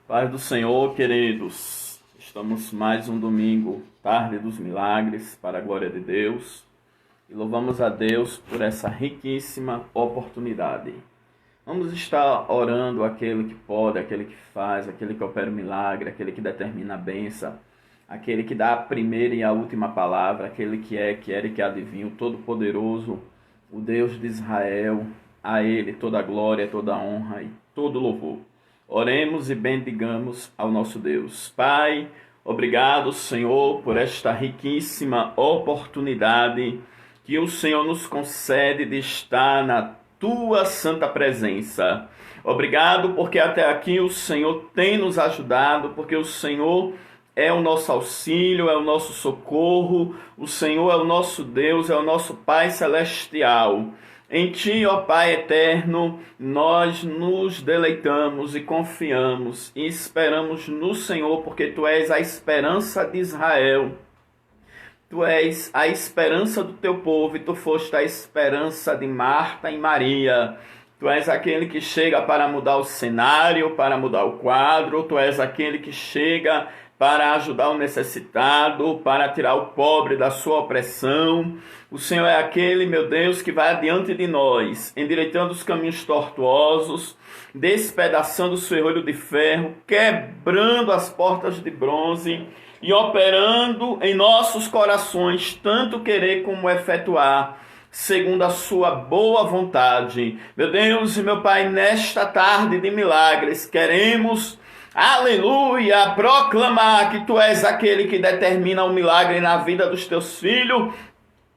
Paz do Senhor, queridos. Estamos mais um domingo, tarde dos milagres, para a glória de Deus. E louvamos a Deus por essa riquíssima oportunidade. Vamos estar orando aquele que pode, aquele que faz, aquele que opera o milagre, aquele que determina a bênção, aquele que dá a primeira e a última palavra, aquele que é, que era e que adivinha, o Todo-Poderoso, o Deus de Israel. A Ele toda a glória, toda a honra e todo o louvor. Oremos e bendigamos ao nosso Deus. Pai, obrigado, Senhor, por esta riquíssima oportunidade que o Senhor nos concede de estar na Tua santa presença. Obrigado porque até aqui o Senhor tem nos ajudado, porque o Senhor é o nosso auxílio, é o nosso socorro, o Senhor é o nosso Deus, é o nosso Pai celestial. Em Ti, ó Pai eterno, nós nos deleitamos e confiamos e esperamos no Senhor, porque Tu és a esperança de Israel. Tu és a esperança do Teu povo e Tu foste a esperança de Marta e Maria. Tu és aquele que chega para mudar o cenário, para mudar o quadro. Tu és aquele que chega para ajudar o necessitado, para tirar o pobre da sua opressão. O Senhor é aquele, meu Deus, que vai adiante de nós, endireitando os caminhos tortuosos, despedaçando o ferrolho de ferro, quebrando as portas de bronze e operando em nossos corações, tanto querer como efetuar, segundo a sua boa vontade. Meu Deus e meu Pai, nesta tarde de milagres, queremos, aleluia, proclamar que Tu és aquele que determina o milagre na vida dos Teus filhos,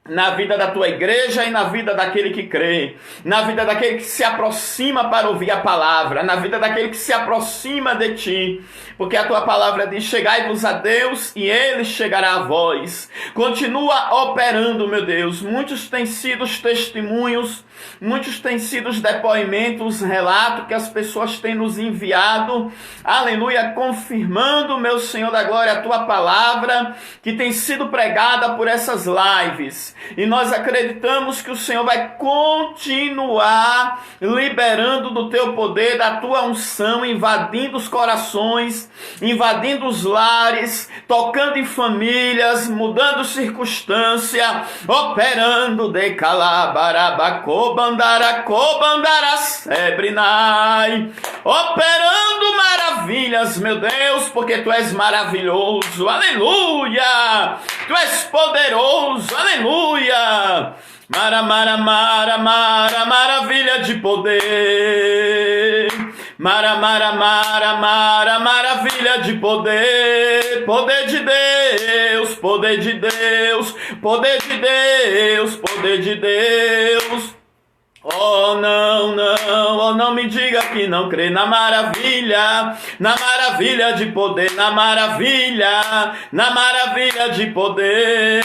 na vida da Tua igreja e na vida daquele que crê, na vida daquele que se aproxima para ouvir a palavra, na vida daquele que se aproxima de Ti, porque a Tua palavra diz: chegai-vos a Deus e Ele chegará a vós. Continua operando, meu Deus. Muitos têm sido os testemunhos, muitos têm sido os depoimentos, os relatos que as pessoas têm nos enviado, aleluia, confirmando, meu Senhor da glória, a Tua palavra que tem sido pregada por essas lives. E nós acreditamos que o Senhor vai continuar liberando do Teu poder, da Tua unção, invadindo os corações, invadindo os lares, tocando em famílias, mudando circunstância, operando de calabarabacobandara sebrinai, operando maravilhas, meu Deus, porque Tu és maravilhoso, aleluia, Tu és poderoso, aleluia. Maravilha de poder. Maravilha de poder. Poder de Deus, poder de Deus, poder de Deus, poder de Deus. Oh não me diga que não crê na maravilha de poder, na maravilha de poder.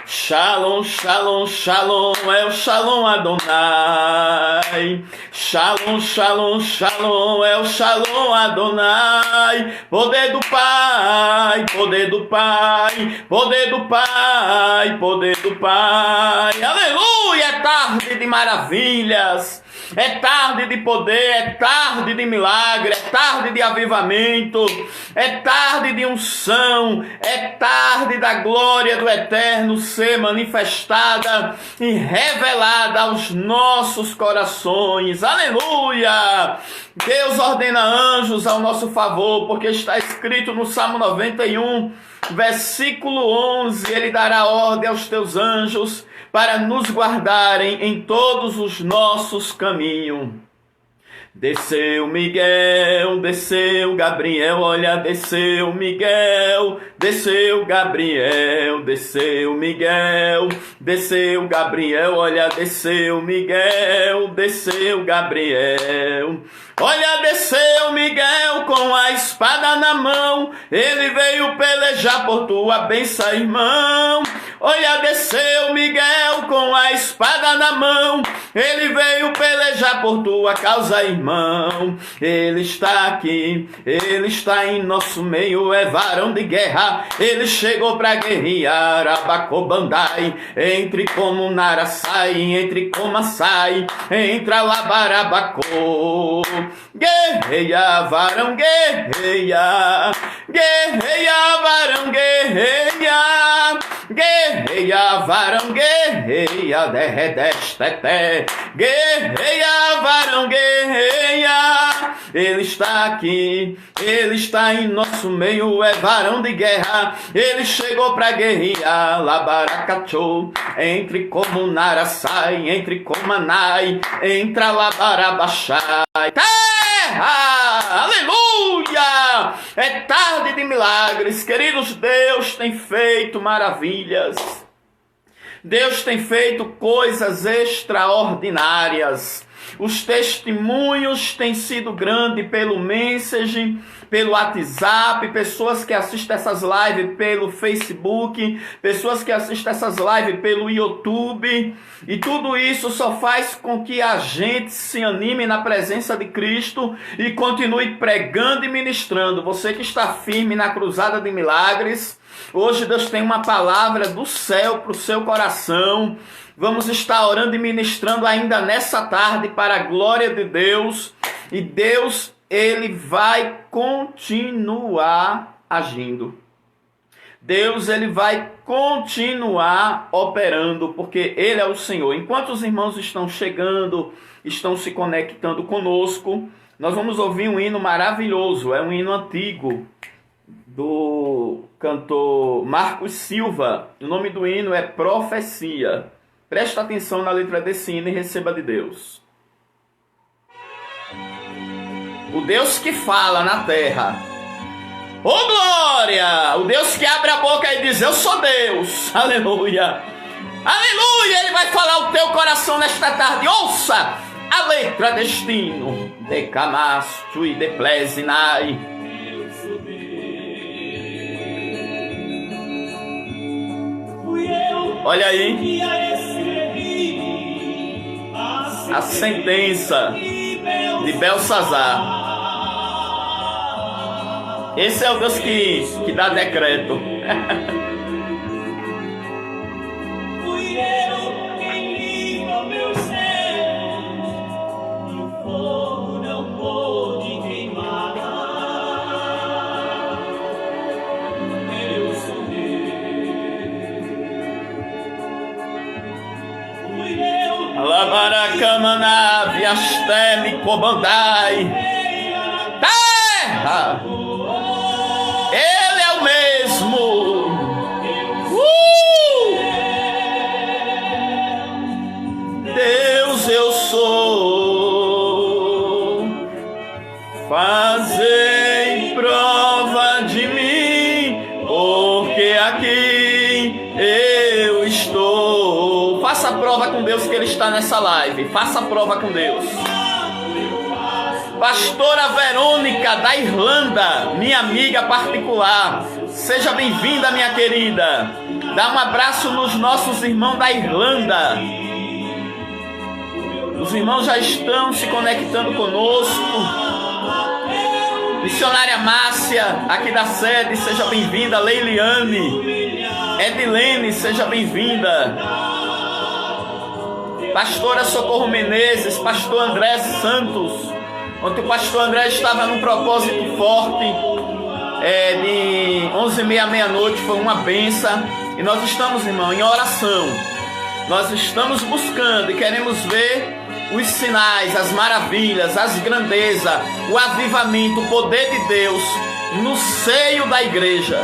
Shalom, shalom, shalom, é o Shalom Adonai. Shalom, shalom, shalom, é o Shalom Adonai. Poder do Pai, poder do Pai, poder do Pai, poder do Pai. Aleluia, é tarde de maravilhas, é tarde de poder, é tarde de milagre, é tarde de avivamento, é tarde de unção, é tarde da glória do Eterno ser manifestada e revelada aos nossos corações. Aleluia! Deus ordena anjos ao nosso favor, porque está escrito no Salmo 91, versículo 11, Ele dará ordem aos Teus anjos para nos guardarem em todos os nossos caminhos. Desceu Miguel, desceu Gabriel, olha, desceu Miguel, desceu Gabriel, desceu Miguel, desceu Gabriel, olha, desceu Miguel, desceu Gabriel. Olha, desceu Miguel com a espada na mão, ele veio pelejar por tua bênção, irmão. Olha, desceu Miguel com a espada na mão. Ele veio pelejar por tua causa, irmão. Ele está aqui, ele está em nosso meio, é varão de guerra. Ele chegou pra guerrear, Abacobandai. Entre como Nara sai, entre como sai, entra lá Barabacô. Guerreia, varão, guerreia. Guerreia, varão, guerreia. Guerreia, varão, guerreia. Derredesteté. Guerreia, varão, guerreia. Ele está aqui, ele está em nosso meio, é varão de guerra. Ele chegou pra guerrear, Labaracachô. Entre como Nara sai, entre como Anai, entra Labarabachai. Terra! Aleluia! É tarde de milagres, queridos. Deus tem feito maravilhas. Deus tem feito coisas extraordinárias. Os testemunhos têm sido grandes pelo Message, pelo WhatsApp, pessoas que assistem essas lives pelo Facebook, pessoas que assistem essas lives pelo YouTube. E tudo isso só faz com que a gente se anime na presença de Cristo e continue pregando e ministrando. Você que está firme na cruzada de milagres, hoje Deus tem uma palavra do céu para o seu coração. Vamos estar orando e ministrando ainda nessa tarde para a glória de Deus. E Deus, Ele vai continuar agindo. Deus, Ele vai continuar operando, porque Ele é o Senhor. Enquanto os irmãos estão chegando, estão se conectando conosco, nós vamos ouvir um hino maravilhoso. É um hino antigo do cantor Marcos Silva. O nome do hino é Profecia. Presta atenção na letra desse hino e receba de Deus. O Deus que fala na terra. Ô glória! O Deus que abre a boca e diz, eu sou Deus. Aleluia! Aleluia! Ele vai falar o teu coração nesta tarde. Ouça a letra deste hino. De Camasto e de Plesinai. Olha aí a sentença de Belsazar. Esse é o Deus que dá decreto. Fui eu quem limpa meus céus, e o fogo não pôde queimar. Eu sou Alabaracamana, Viasteme, Cobandai. Terra! Ele é o mesmo. Deus eu sou. Fazei prova de mim, porque aqui eu estou. Faça prova com Deus que Ele está nessa live. Faça prova com Deus. Pastora Verônica da Irlanda, minha amiga particular. Seja bem-vinda, minha querida. Dá um abraço nos nossos irmãos da Irlanda. Os irmãos já estão se conectando conosco. Missionária Márcia, aqui da sede, seja bem-vinda. Leiliane, Edilene, seja bem-vinda. Pastora Socorro Menezes, pastor André Santos. Ontem o pastor André estava num propósito forte, de 11h30 à meia-noite, foi uma bênção. E nós estamos, irmão, em oração. Nós estamos buscando e queremos ver os sinais, as maravilhas, as grandezas, o avivamento, o poder de Deus no seio da igreja.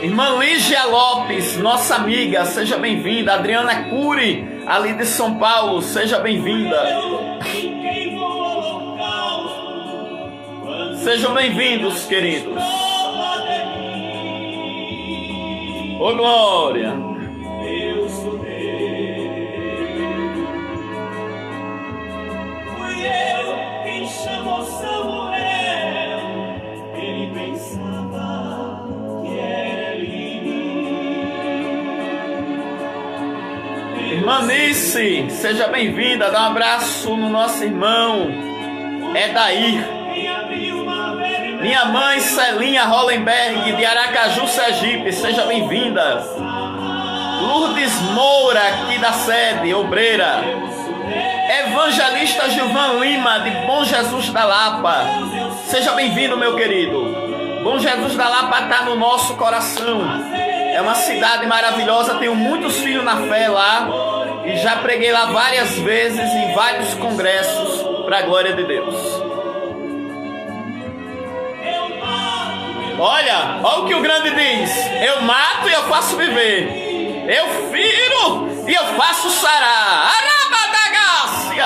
Irmã Lígia Lopes, nossa amiga, seja bem-vinda. Adriana Cury, ali de São Paulo, seja bem-vinda. Sejam bem-vindos, queridos. Ô glória! Fui eu quem chamou Samuel. Ele pensava que era ele. Manice, seja bem-vinda. Dá um abraço no nosso irmão Edair. Minha mãe Celinha Hollenberg, de Aracaju, Sergipe, seja bem-vinda. Lourdes Moura, aqui da sede, Obreira. Evangelista Gilvan Lima, de Bom Jesus da Lapa, seja bem-vindo, meu querido. Bom Jesus da Lapa está no nosso coração. É uma cidade maravilhosa, tenho muitos filhos na fé lá e já preguei lá várias vezes em vários congressos para a glória de Deus. Olha o que o grande diz: eu mato e eu faço viver, eu firo e eu faço sarar. Arabadagácia!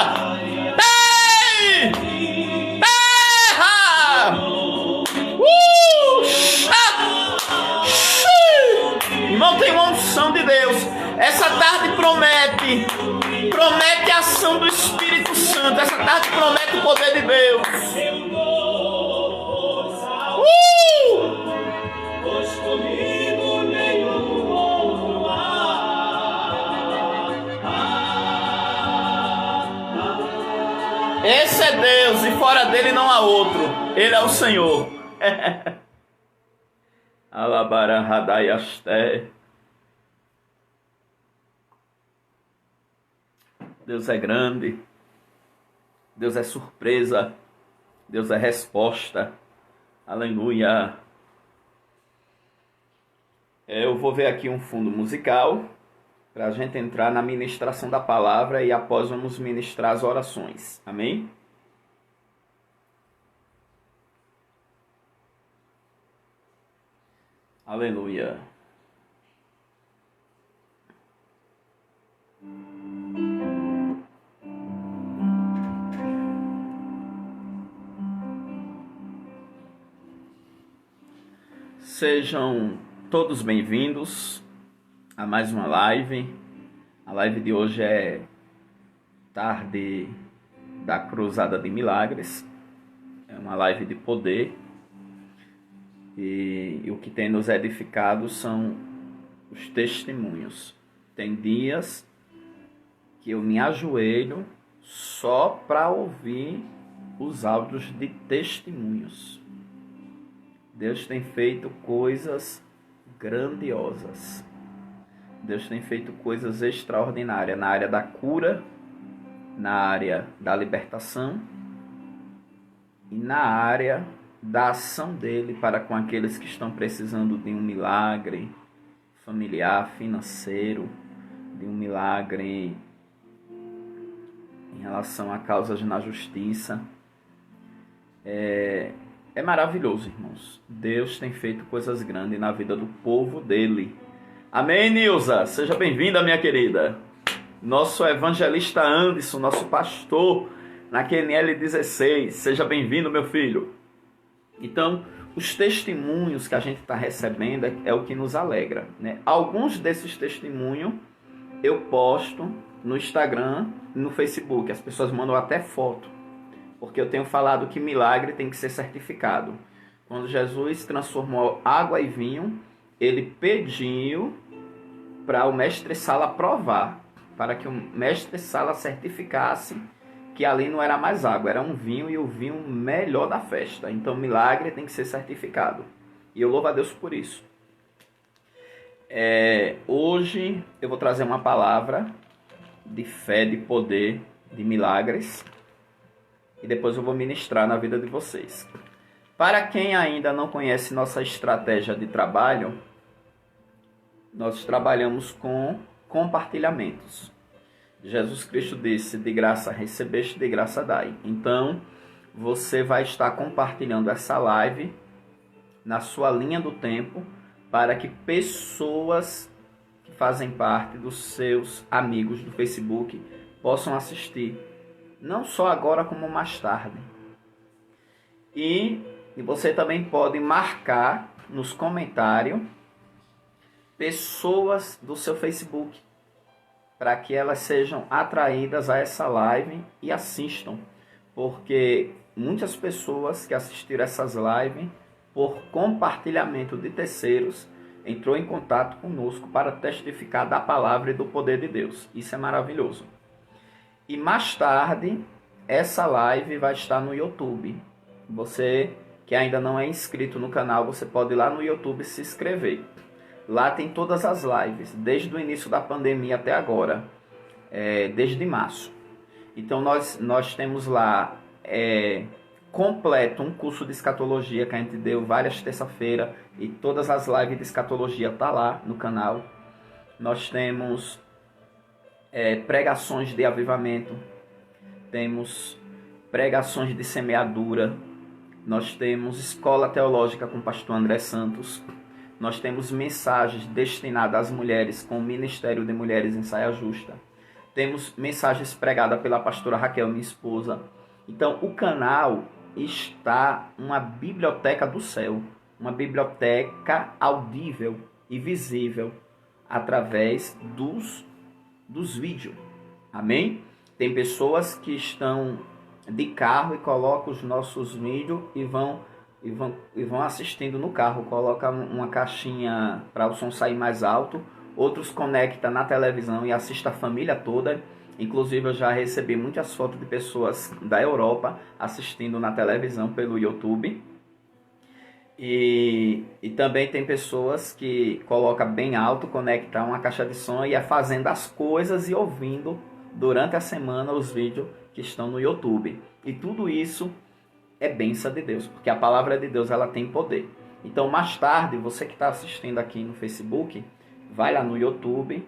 Irmão, tem uma unção de Deus. Essa tarde promete a ação do Espírito Santo. Essa tarde promete o poder de Deus. Pois comigo nenhum outro há. Esse é Deus e fora dele não há outro. Ele é o Senhor. Alabarahadaiasté. Deus é grande. Deus é surpresa. Deus é resposta. Aleluia. Eu vou ver aqui um fundo musical para a gente entrar na ministração da palavra e após vamos ministrar as orações. Amém? Aleluia. Sejam todos bem-vindos a mais uma live. A live de hoje é tarde da Cruzada de Milagres. É uma live de poder. E o que tem nos edificado são os testemunhos. Tem dias que eu me ajoelho só para ouvir os áudios de testemunhos. Deus tem feito coisas grandiosas. Deus tem feito coisas extraordinárias na área da cura, na área da libertação e na área da ação dele para com aqueles que estão precisando de um milagre familiar, financeiro, de um milagre em relação a causas na justiça. É maravilhoso, irmãos. Deus tem feito coisas grandes na vida do povo dele. Amém, Nilza? Seja bem-vinda, minha querida. Nosso evangelista Anderson, nosso pastor na QNL 16. Seja bem-vindo, meu filho. Então, os testemunhos que a gente está recebendo é o que nos alegra, né? Alguns desses testemunhos eu posto no Instagram e no Facebook. As pessoas mandam até foto, porque eu tenho falado que milagre tem que ser certificado. Quando Jesus transformou água em vinho, ele pediu para o mestre-sala provar, para que o mestre-sala certificasse que ali não era mais água, era um vinho e o vinho melhor da festa. Então, milagre tem que ser certificado. E eu louvo a Deus por isso. Hoje eu vou trazer uma palavra de fé, de poder, de milagres. E depois eu vou ministrar na vida de vocês. Para quem ainda não conhece nossa estratégia de trabalho, nós trabalhamos com compartilhamentos. Jesus Cristo disse: de graça recebeste, de graça dai. Então, você vai estar compartilhando essa live na sua linha do tempo para que pessoas que fazem parte dos seus amigos do Facebook possam assistir. Não só agora, como mais tarde. E você também pode marcar nos comentários pessoas do seu Facebook, para que elas sejam atraídas a essa live e assistam. Porque muitas pessoas que assistiram essas lives, por compartilhamento de terceiros, entrou em contato conosco para testificar da palavra e do poder de Deus. Isso é maravilhoso. E mais tarde, essa live vai estar no YouTube. Você que ainda não é inscrito no canal, você pode ir lá no YouTube se inscrever. Lá tem todas as lives, desde o início da pandemia até agora, desde março. Então nós temos lá completo um curso de escatologia que a gente deu várias terça-feiras, e todas as lives de escatologia tá lá no canal. Nós temos pregações de avivamento, temos pregações de semeadura, nós temos escola teológica com o pastor André Santos, nós temos mensagens destinadas às mulheres com o Ministério de Mulheres em Saia Justa, temos mensagens pregadas pela pastora Raquel, minha esposa. Então o canal está uma biblioteca do céu, uma biblioteca audível e visível através dos vídeos. Amém? Tem pessoas que estão de carro e colocam os nossos vídeos e vão assistindo no carro. Coloca uma caixinha para o som sair mais alto. Outros conectam na televisão e assistem a família toda. Inclusive eu já recebi muitas fotos de pessoas da Europa assistindo na televisão pelo YouTube. E também tem pessoas que colocam bem alto, conectam uma caixa de som e fazendo as coisas e ouvindo durante a semana os vídeos que estão no YouTube. E tudo isso é bênção de Deus, porque a palavra de Deus ela tem poder. Então mais tarde, você que está assistindo aqui no Facebook, vai lá no YouTube,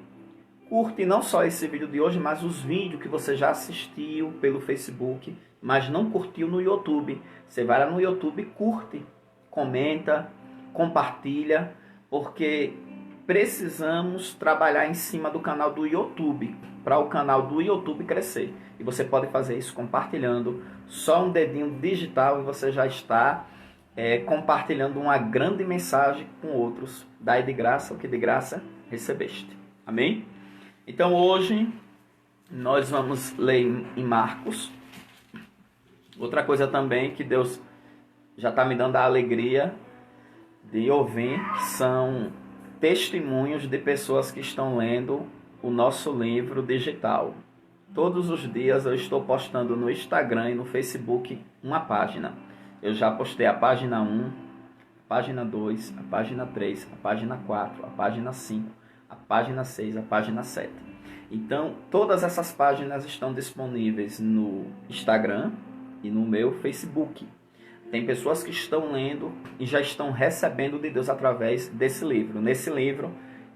curte não só esse vídeo de hoje, mas os vídeos que você já assistiu pelo Facebook, mas não curtiu no YouTube. Você vai lá no YouTube, curte, comenta, compartilha, porque precisamos trabalhar em cima do canal do YouTube, para o canal do YouTube crescer. E você pode fazer isso compartilhando, só um dedinho digital e você já está compartilhando uma grande mensagem com outros. Dai de graça o que de graça recebeste. Amém? Então hoje nós vamos ler em Marcos. Outra coisa também que Deus já está me dando a alegria de ouvir são testemunhos de pessoas que estão lendo o nosso livro digital. Todos os dias eu estou postando no Instagram e no Facebook uma página. Eu já postei a página 1, a página 2, a página 3, a página 4, a página 5, a página 6, a página 7. Então, todas essas páginas estão disponíveis no Instagram e no meu Facebook. Tem pessoas que estão lendo e já estão recebendo de Deus através desse livro. Nesse livro,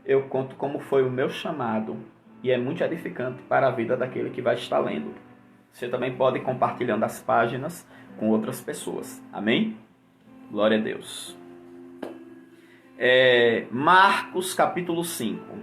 eu conto como foi o meu chamado e é muito edificante para a vida daquele que vai estar lendo. Você também pode ir compartilhando as páginas com outras pessoas. Amém? Glória a Deus. Marcos capítulo 5.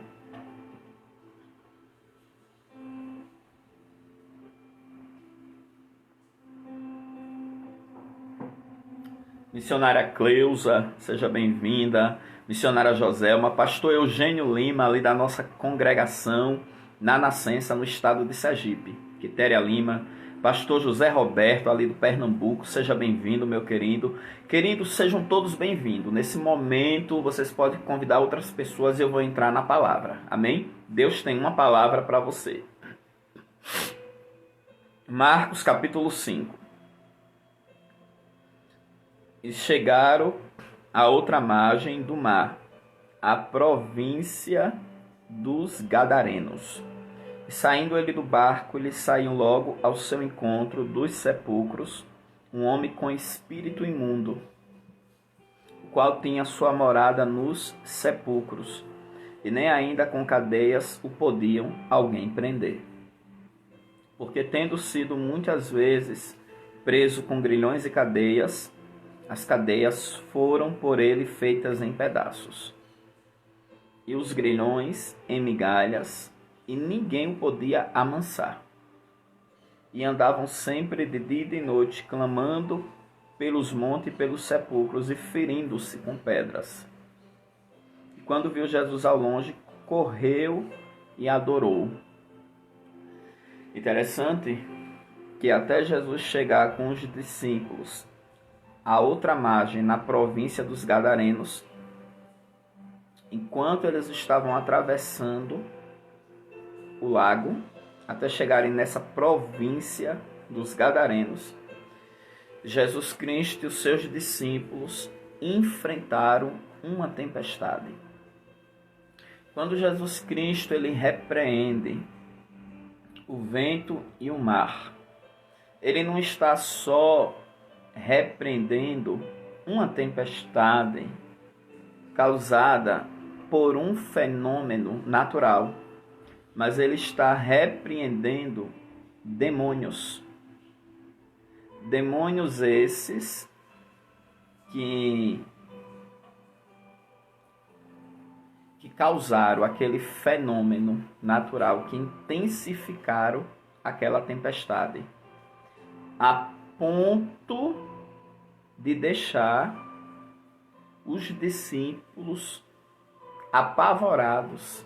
Missionária Cleusa, seja bem-vinda. Missionária Joselma, pastor Eugênio Lima, ali da nossa congregação na Nascença, no estado de Sergipe. Quitéria Lima, pastor José Roberto, ali do Pernambuco, seja bem-vindo, meu querido. Queridos, sejam todos bem-vindos. Nesse momento, vocês podem convidar outras pessoas e eu vou entrar na palavra. Amém? Deus tem uma palavra para você. Marcos capítulo 5. E chegaram a outra margem do mar, a província dos Gadarenos. E saindo ele do barco, eles saíam logo ao seu encontro dos sepulcros, um homem com espírito imundo, o qual tinha sua morada nos sepulcros, e nem ainda com cadeias o podiam alguém prender. Porque tendo sido muitas vezes preso com grilhões e cadeias, as cadeias foram por ele feitas em pedaços, e os grilhões em migalhas, e ninguém o podia amansar. E andavam sempre de dia e de noite, clamando pelos montes e pelos sepulcros, e ferindo-se com pedras. E quando viu Jesus ao longe, correu e adorou. Interessante que até Jesus chegar com os discípulos a outra margem, na província dos Gadarenos, enquanto eles estavam atravessando o lago, até chegarem nessa província dos Gadarenos, Jesus Cristo e os seus discípulos enfrentaram uma tempestade. Quando Jesus Cristo ele repreende o vento e o mar, ele não está só repreendendo uma tempestade causada por um fenômeno natural, mas ele está repreendendo demônios. Demônios esses que causaram aquele fenômeno natural, que intensificaram aquela tempestade, a ponto de deixar os discípulos apavorados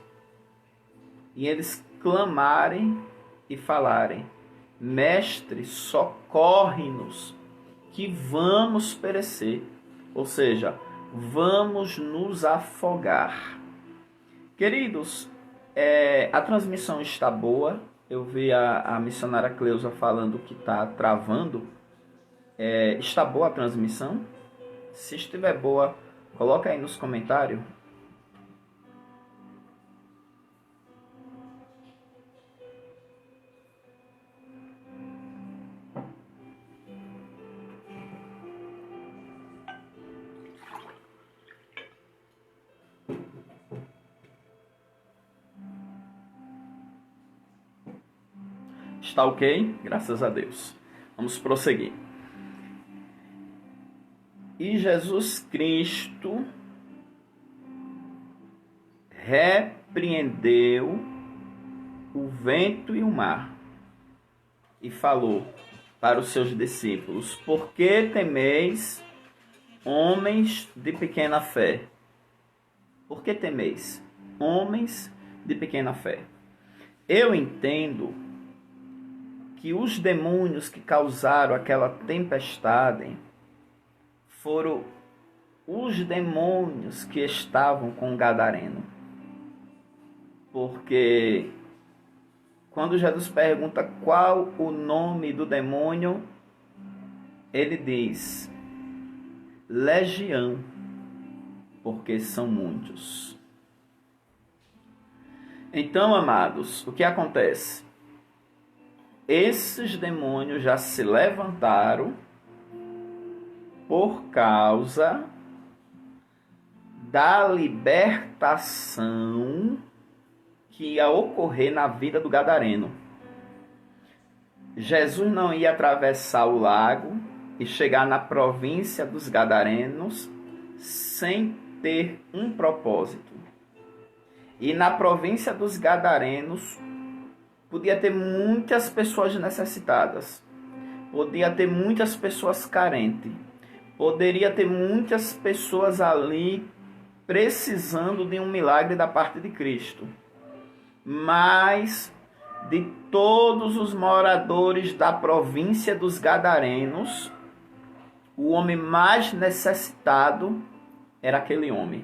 e eles clamarem e falarem: Mestre, socorre-nos, que vamos perecer. Ou seja, vamos nos afogar. Queridos, a transmissão está boa. Eu vi a missionária Cleusa falando que está travando. Está boa a transmissão? Se estiver boa, coloca aí nos comentários. Está ok? Graças a Deus. Vamos prosseguir. E Jesus Cristo repreendeu o vento e o mar e falou para os seus discípulos: Por que temeis, homens de pequena fé? Por que temeis, homens de pequena fé? Eu entendo que os demônios que causaram aquela tempestade foram os demônios que estavam com o Gadareno. Porque quando Jesus pergunta qual o nome do demônio, ele diz: Legião, porque são muitos. Então, amados, o que acontece? Esses demônios já se levantaram por causa da libertação que ia ocorrer na vida do Gadareno. Jesus não ia atravessar o lago e chegar na província dos Gadarenos sem ter um propósito. E na província dos Gadarenos podia ter muitas pessoas necessitadas, podia ter muitas pessoas carentes, poderia ter muitas pessoas ali precisando de um milagre da parte de Cristo. Mas de todos os moradores da província dos Gadarenos, o homem mais necessitado era aquele homem.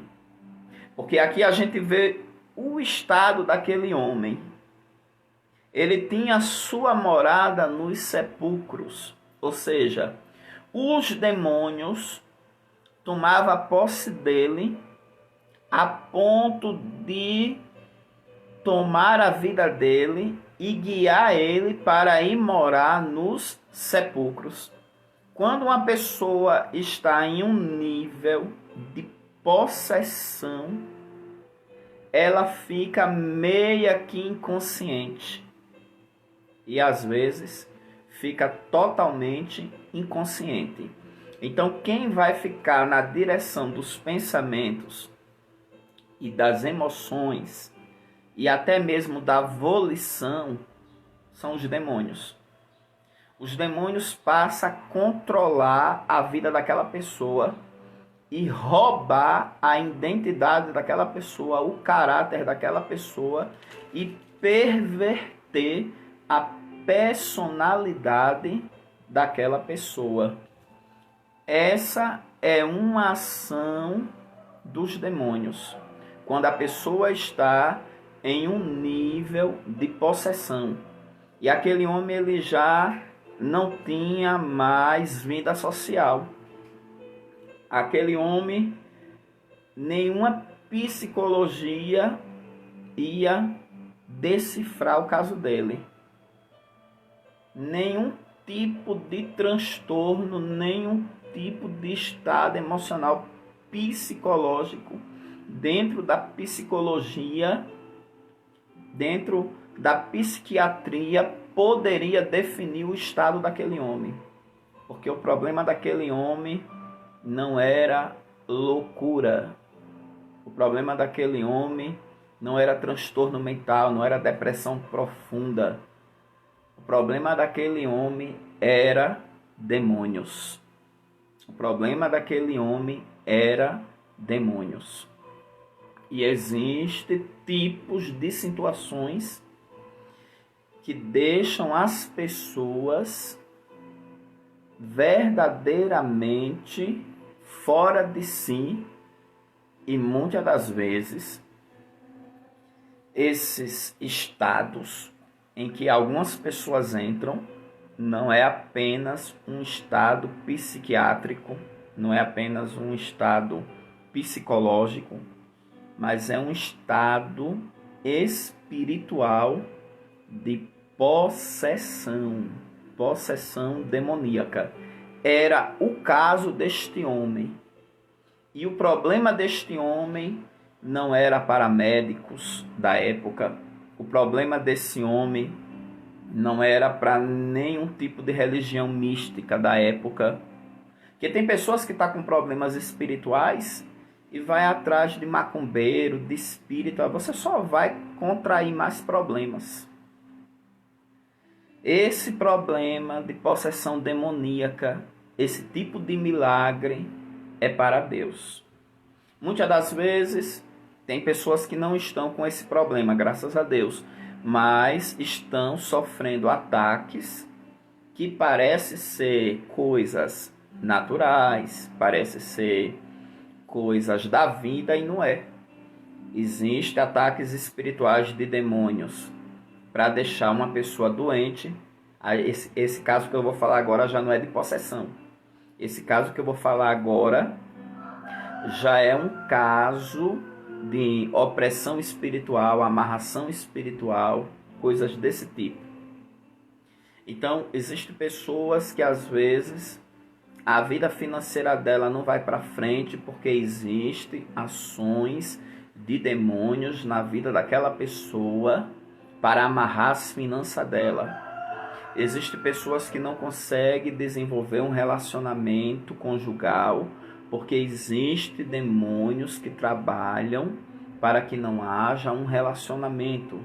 Porque aqui a gente vê o estado daquele homem. Ele tinha sua morada nos sepulcros, ou seja, os demônios tomavam posse dele a ponto de tomar a vida dele e guiar ele para ir morar nos sepulcros. Quando uma pessoa está em um nível de possessão, ela fica meia que inconsciente. E às vezes fica totalmente inconsciente. Então quem vai ficar na direção dos pensamentos e das emoções e até mesmo da volição são os demônios. Os demônios passam a controlar a vida daquela pessoa e roubar a identidade daquela pessoa, o caráter daquela pessoa e perverter a personalidade daquela pessoa. Essa é uma ação dos demônios. quando a pessoa está em um nível de possessão. E aquele homem ele já não tinha mais vida social. Aquele homem, nenhuma psicologia ia decifrar o caso dele. Nenhum tipo de transtorno, nenhum tipo de estado emocional psicológico dentro da psicologia, dentro da psiquiatria, poderia definir o estado daquele homem. Porque o problema daquele homem não era loucura. O problema daquele homem não era transtorno mental, não era depressão profunda. O problema daquele homem era demônios. O problema daquele homem era demônios. E existem tipos de situações que deixam as pessoas verdadeiramente fora de si, e muitas das vezes esses estados em que algumas pessoas entram não é apenas um estado psiquiátrico, não é apenas um estado psicológico, mas é um estado espiritual de possessão demoníaca. Era o caso deste homem. E o problema deste homem não era para médicos da época. O problema desse homem não era para nenhum tipo de religião mística da época. Porque tem pessoas que estão com problemas espirituais e vai atrás de macumbeiro, de espírito. Você só vai contrair mais problemas. Esse problema de possessão demoníaca, esse tipo de milagre é para Deus. Muitas das vezes tem pessoas que não estão com esse problema, graças a Deus, mas estão sofrendo ataques que parecem ser coisas naturais, parecem ser coisas da vida e não é. Existem ataques espirituais de demônios para deixar uma pessoa doente. Esse caso que eu vou falar agora já não é de possessão. Esse caso que eu vou falar agora já é um caso de opressão espiritual, amarração espiritual, coisas desse tipo. Então, existem pessoas que às vezes a vida financeira dela não vai para frente porque existem ações de demônios na vida daquela pessoa para amarrar as finanças dela. Existem pessoas que não conseguem desenvolver um relacionamento conjugal porque existem demônios que trabalham para que não haja um relacionamento,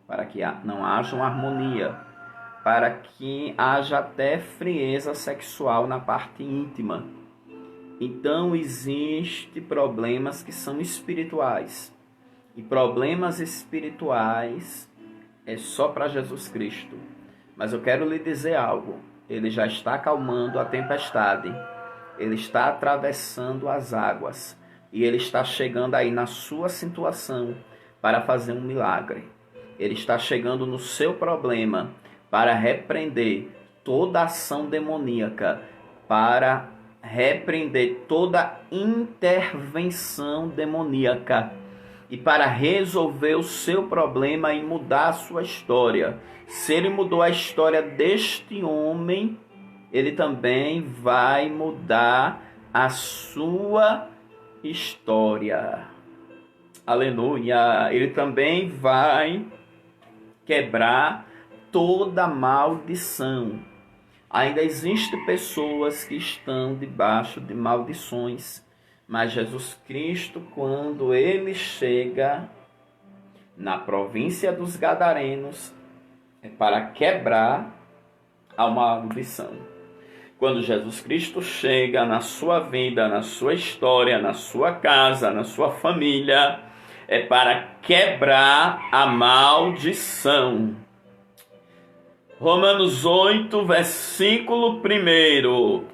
para que não haja uma harmonia, para que haja até frieza sexual na parte íntima. Então existem problemas que são espirituais. E problemas espirituais é só para Jesus Cristo. Mas eu quero lhe dizer algo. Ele já está acalmando a tempestade. Ele está atravessando as águas. E ele está chegando aí na sua situação para fazer um milagre. Ele está chegando no seu problema para repreender toda ação demoníaca, para repreender toda intervenção demoníaca e para resolver o seu problema e mudar a sua história. Se ele mudou a história deste homem, ele também vai mudar a sua história. Aleluia! Ele também vai quebrar toda maldição. Ainda existem pessoas que estão debaixo de maldições, mas Jesus Cristo, quando ele chega na província dos Gadarenos, é para quebrar a maldição. Quando Jesus Cristo chega na sua vida, na sua história, na sua casa, na sua família, é para quebrar a maldição. Romanos 8, versículo 1.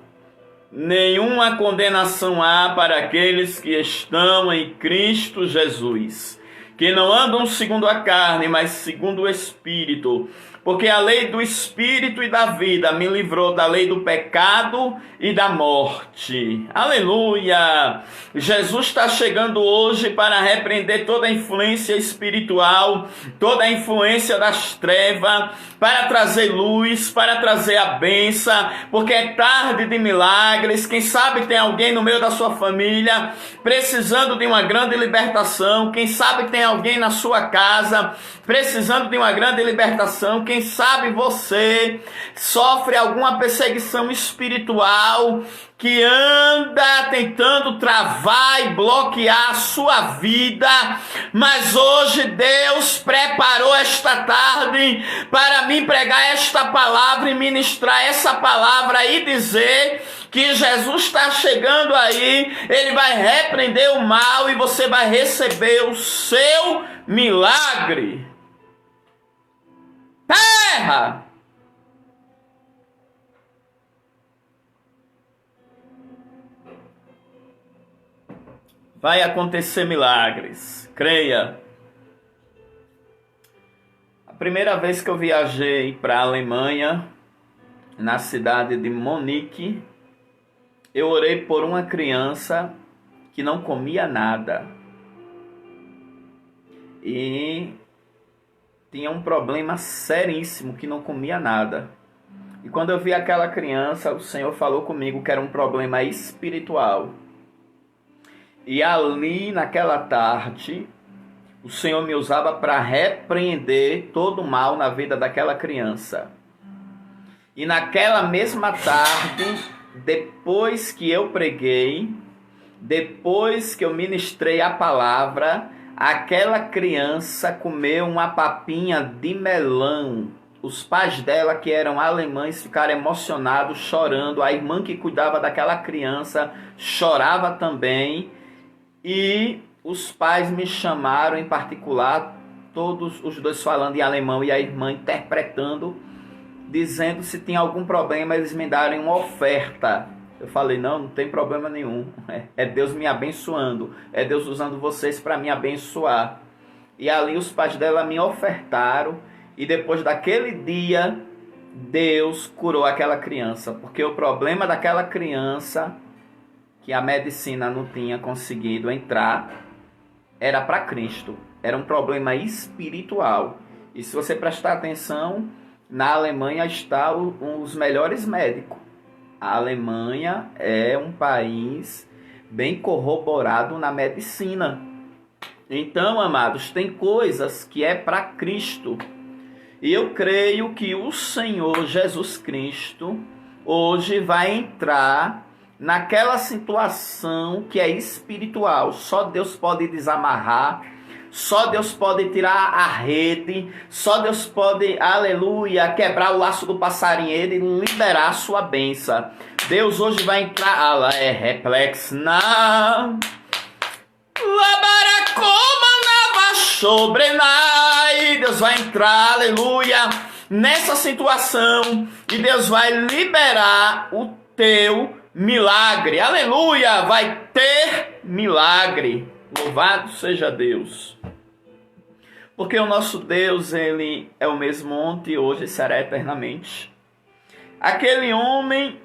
nenhuma condenação há para aqueles que estão em Cristo Jesus, que não andam segundo a carne, mas segundo o Espírito. Porque a lei do Espírito e da vida me livrou da lei do pecado e da morte. Aleluia! Jesus está chegando hoje para repreender toda a influência espiritual, toda a influência das trevas, para trazer luz, para trazer a bênção, porque é tarde de milagres. Quem sabe tem alguém no meio da sua família precisando de uma grande libertação. Quem sabe tem alguém na sua casa precisando de uma grande libertação. Quem sabe você sofre alguma perseguição espiritual que anda tentando travar e bloquear a sua vida, mas hoje Deus preparou esta tarde para mim pregar esta palavra e ministrar essa palavra e dizer que Jesus está chegando aí, Ele vai repreender o mal e você vai receber o seu milagre. Terra! Vai acontecer milagres, creia. A primeira vez que eu viajei para a Alemanha, na cidade de Munique, eu orei por uma criança que não comia nada. E tinha um problema seríssimo, que não comia nada. E quando eu vi aquela criança, o Senhor falou comigo que era um problema espiritual. E ali, naquela tarde, o Senhor me usava para repreender todo o mal na vida daquela criança. E naquela mesma tarde, depois que eu preguei, depois que eu ministrei a palavra, aquela criança comeu uma papinha de melão. Os pais dela, que eram alemães, ficaram emocionados, chorando. A irmã que cuidava daquela criança chorava também. E os pais me chamaram em particular, todos os dois falando em alemão e a irmã interpretando, dizendo se tinha algum problema, eles me darem uma oferta. Eu falei, não tem problema nenhum. É Deus me abençoando. É Deus usando vocês para me abençoar. E ali os pais dela me ofertaram. E depois daquele dia, Deus curou aquela criança. Porque o problema daquela criança, que a medicina não tinha conseguido entrar, era para Cristo. Era um problema espiritual. E se você prestar atenção, na Alemanha estão os melhores médicos. A Alemanha é um país bem corroborado na medicina. Então, amados, tem coisas que é para Cristo. E eu creio que o Senhor Jesus Cristo hoje vai entrar naquela situação que é espiritual. Só Deus pode desamarrar. Só Deus pode tirar a rede, só Deus pode, aleluia, quebrar o laço do passarinheiro e liberar a sua bênção. Deus hoje vai entrar, reflexo na labaracoma na sobrenai. Deus vai entrar, aleluia, nessa situação e Deus vai liberar o teu milagre. Aleluia, vai ter milagre. Louvado seja Deus. Porque o nosso Deus, Ele é o mesmo ontem, hoje e será eternamente. Aquele homem,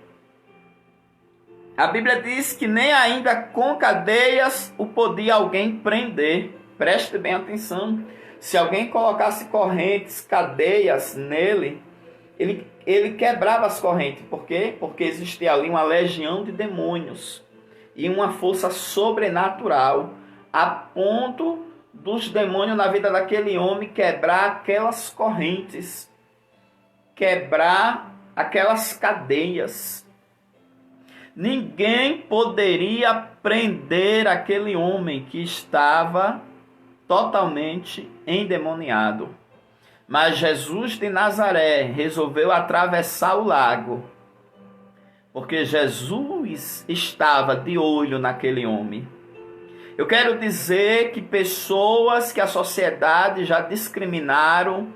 a Bíblia diz que nem ainda com cadeias o podia alguém prender. Preste bem atenção. Se alguém colocasse correntes, cadeias nele, ele quebrava as correntes. Por quê? Porque existia ali uma legião de demônios e uma força sobrenatural, a ponto dos demônios na vida daquele homem quebrar aquelas correntes, quebrar aquelas cadeias. Ninguém poderia prender aquele homem que estava totalmente endemoniado. Mas Jesus de Nazaré resolveu atravessar o lago, porque Jesus estava de olho naquele homem. Eu quero dizer que pessoas que a sociedade já discriminaram,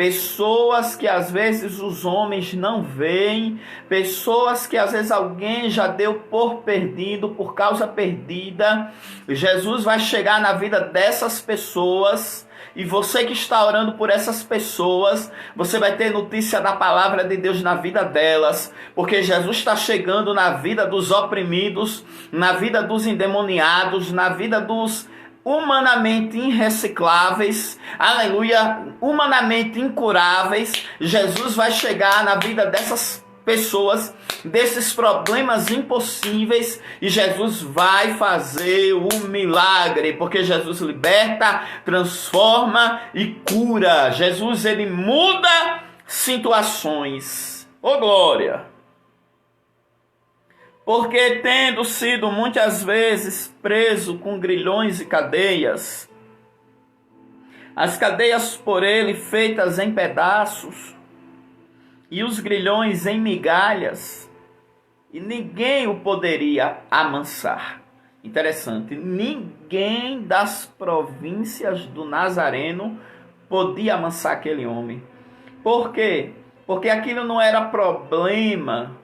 pessoas que às vezes os homens não veem, pessoas que às vezes alguém já deu por perdido, por causa perdida. Jesus vai chegar na vida dessas pessoas. E você que está orando por essas pessoas, você vai ter notícia da palavra de Deus na vida delas, porque Jesus está chegando na vida dos oprimidos, na vida dos endemoniados, na vida dos humanamente irrecicláveis, aleluia, humanamente incuráveis. Jesus vai chegar na vida dessas pessoas, desses problemas impossíveis, e Jesus vai fazer o milagre, porque Jesus liberta, transforma e cura. Jesus, ele muda situações. Ô glória! Porque tendo sido muitas vezes preso com grilhões e cadeias, as cadeias por ele feitas em pedaços, e os grilhões em migalhas, e ninguém o poderia amansar. Interessante, ninguém das províncias do Nazareno podia amansar aquele homem. Por quê? Porque aquilo não era problema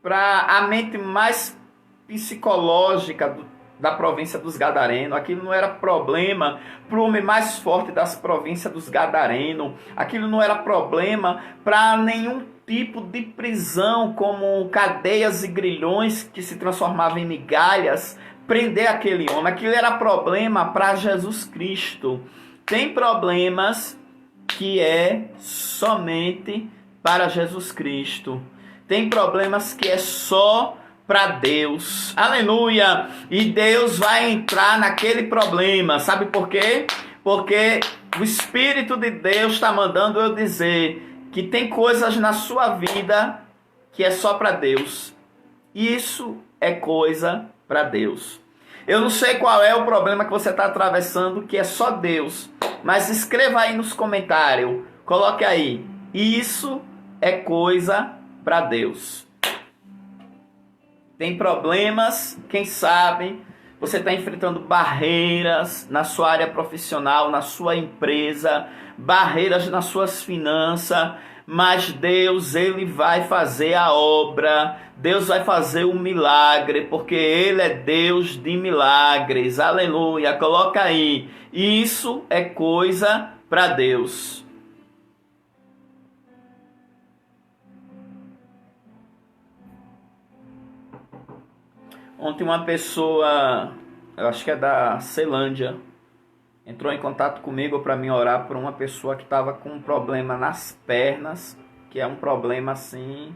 para a mente mais psicológica da província dos Gadarenos. Aquilo não era problema para o homem mais forte das províncias dos Gadarenos. Aquilo não era problema para nenhum tipo de prisão, como cadeias e grilhões que se transformavam em migalhas, prender aquele homem. Aquilo era problema para Jesus Cristo. Tem problemas que é somente para Jesus Cristo. Tem problemas que é só para Deus. Aleluia! E Deus vai entrar naquele problema. Sabe por quê? Porque o Espírito de Deus está mandando eu dizer que tem coisas na sua vida que é só para Deus. Isso é coisa para Deus. Eu não sei qual é o problema que você está atravessando, que é só Deus. Mas escreva aí nos comentários. Coloque aí. Isso é coisa para Deus. Tem problemas, quem sabe você está enfrentando barreiras na sua área profissional, na sua empresa, barreiras nas suas finanças, mas Deus, ele vai fazer a obra, Deus vai fazer o milagre, porque ele é Deus de milagres. Aleluia, coloca aí. Isso é coisa para Deus. Ontem uma pessoa, eu acho que é da Ceilândia, entrou em contato comigo para mim orar por uma pessoa que estava com um problema nas pernas, que é um problema assim,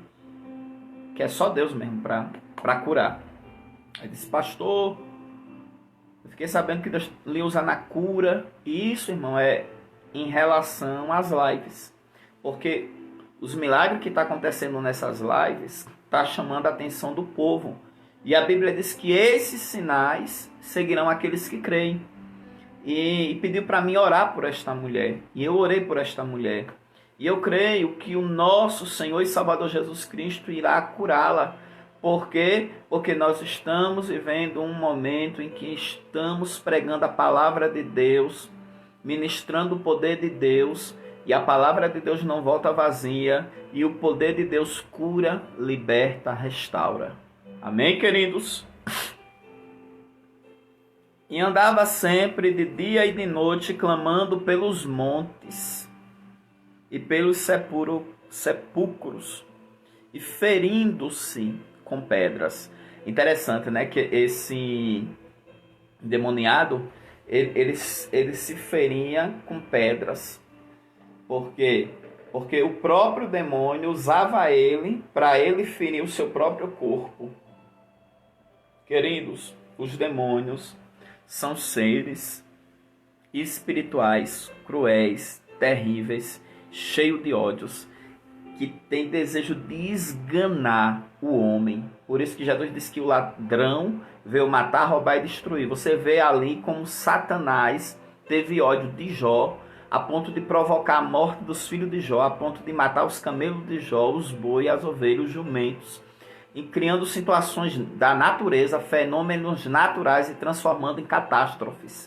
que é só Deus mesmo para curar. Aí disse, pastor, eu fiquei sabendo que Deus lhe usa na cura. E isso, irmão, é em relação às lives. Porque os milagres que estão acontecendo nessas lives estão chamando a atenção do povo. E a Bíblia diz que esses sinais seguirão aqueles que creem. E pediu para mim orar por esta mulher. E eu orei por esta mulher. E eu creio que o nosso Senhor e Salvador Jesus Cristo irá curá-la. Por quê? Porque nós estamos vivendo um momento em que estamos pregando a palavra de Deus, ministrando o poder de Deus. E a palavra de Deus não volta vazia. E o poder de Deus cura, liberta, restaura. Amém, queridos? E andava sempre de dia e de noite clamando pelos montes e pelos sepulcros e ferindo-se com pedras. Interessante, né? Que esse endemoniado, ele se feria com pedras. Por quê? Porque o próprio demônio usava ele para ele ferir o seu próprio corpo. Queridos, os demônios são seres espirituais, cruéis, terríveis, cheios de ódios, que têm desejo de esganar o homem. Por isso que Jesus disse que o ladrão veio matar, roubar e destruir. Você vê ali como Satanás teve ódio de Jó, a ponto de provocar a morte dos filhos de Jó, a ponto de matar os camelos de Jó, os bois, as ovelhas, os jumentos, e criando situações da natureza, fenômenos naturais e transformando em catástrofes.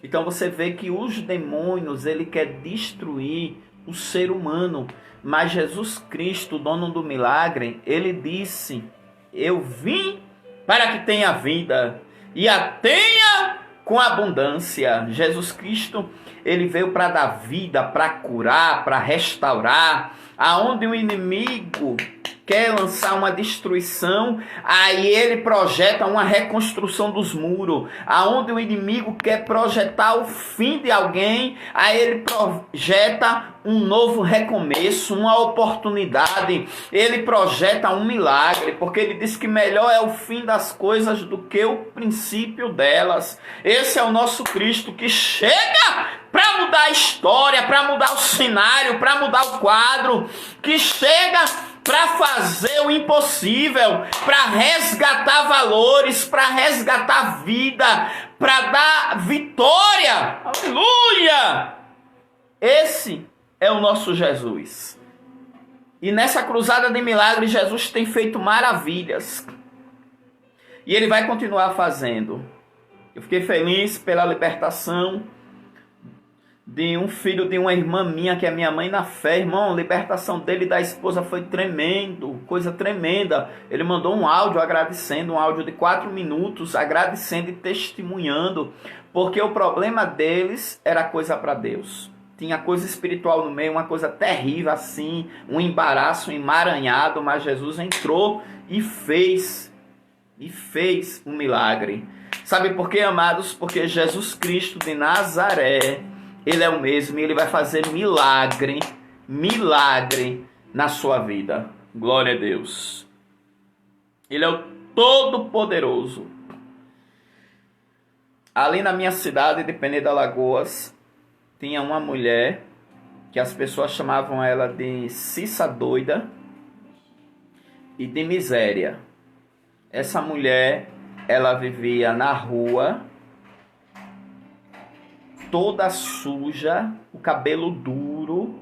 Então você vê que os demônios, ele quer destruir o ser humano. Mas Jesus Cristo, dono do milagre, ele disse: eu vim para que tenha vida e a tenha com abundância. Jesus Cristo, ele veio para dar vida, para curar, para restaurar. Aonde o inimigo quer lançar uma destruição, aí ele projeta uma reconstrução dos muros. Aonde o inimigo quer projetar o fim de alguém, aí ele projeta um novo recomeço, uma oportunidade. Ele projeta um milagre, porque ele diz que melhor é o fim das coisas do que o princípio delas. Esse é o nosso Cristo que chega para mudar a história, para mudar o cenário, para mudar o quadro, que chega para fazer o impossível, para resgatar valores, para resgatar vida, para dar vitória. Aleluia! Esse é o nosso Jesus. E nessa cruzada de milagres, Jesus tem feito maravilhas. E ele vai continuar fazendo. Eu fiquei feliz pela libertação de um filho de uma irmã minha, que é minha mãe na fé. Irmão, a libertação dele e da esposa foi tremendo, coisa tremenda. Ele mandou um áudio agradecendo, um áudio de 4 minutos, agradecendo e testemunhando, porque o problema deles era coisa para Deus. Tinha coisa espiritual no meio, uma coisa terrível assim, um embaraço, um emaranhado, mas Jesus entrou e fez um milagre. Sabe por quê, amados? Porque Jesus Cristo de Nazaré, ele é o mesmo e ele vai fazer milagre na sua vida. Glória a Deus. Ele é o Todo-Poderoso. Ali na minha cidade de Peneda Lagoas, tinha uma mulher que as pessoas chamavam ela de Cissa doida e de miséria. Essa mulher, ela vivia na rua, toda suja, o cabelo duro,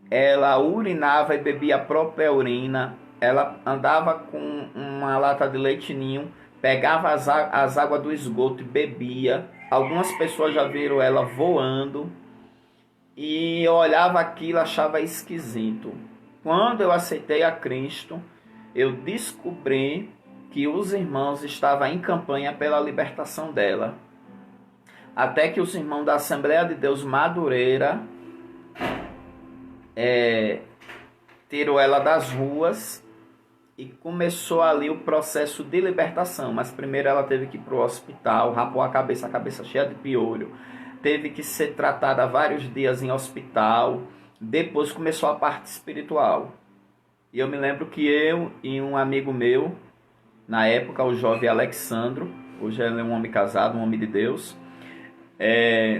ela urinava e bebia a própria urina, ela andava com uma lata de leite ninho, pegava as águas do esgoto e bebia. Algumas pessoas já viram ela voando e eu olhava aquilo e achava esquisito. Quando eu aceitei a Cristo, eu descobri que os irmãos estavam em campanha pela libertação dela. Até que os irmãos da Assembleia de Deus Madureira tirou ela das ruas e começou ali o processo de libertação. Mas primeiro ela teve que ir para o hospital, rapou a cabeça cheia de piolho. Teve que ser tratada vários dias em hospital. Depois começou a parte espiritual. E eu me lembro que eu e um amigo meu, na época o jovem Alexandro, hoje ele é um homem casado, um homem de Deus,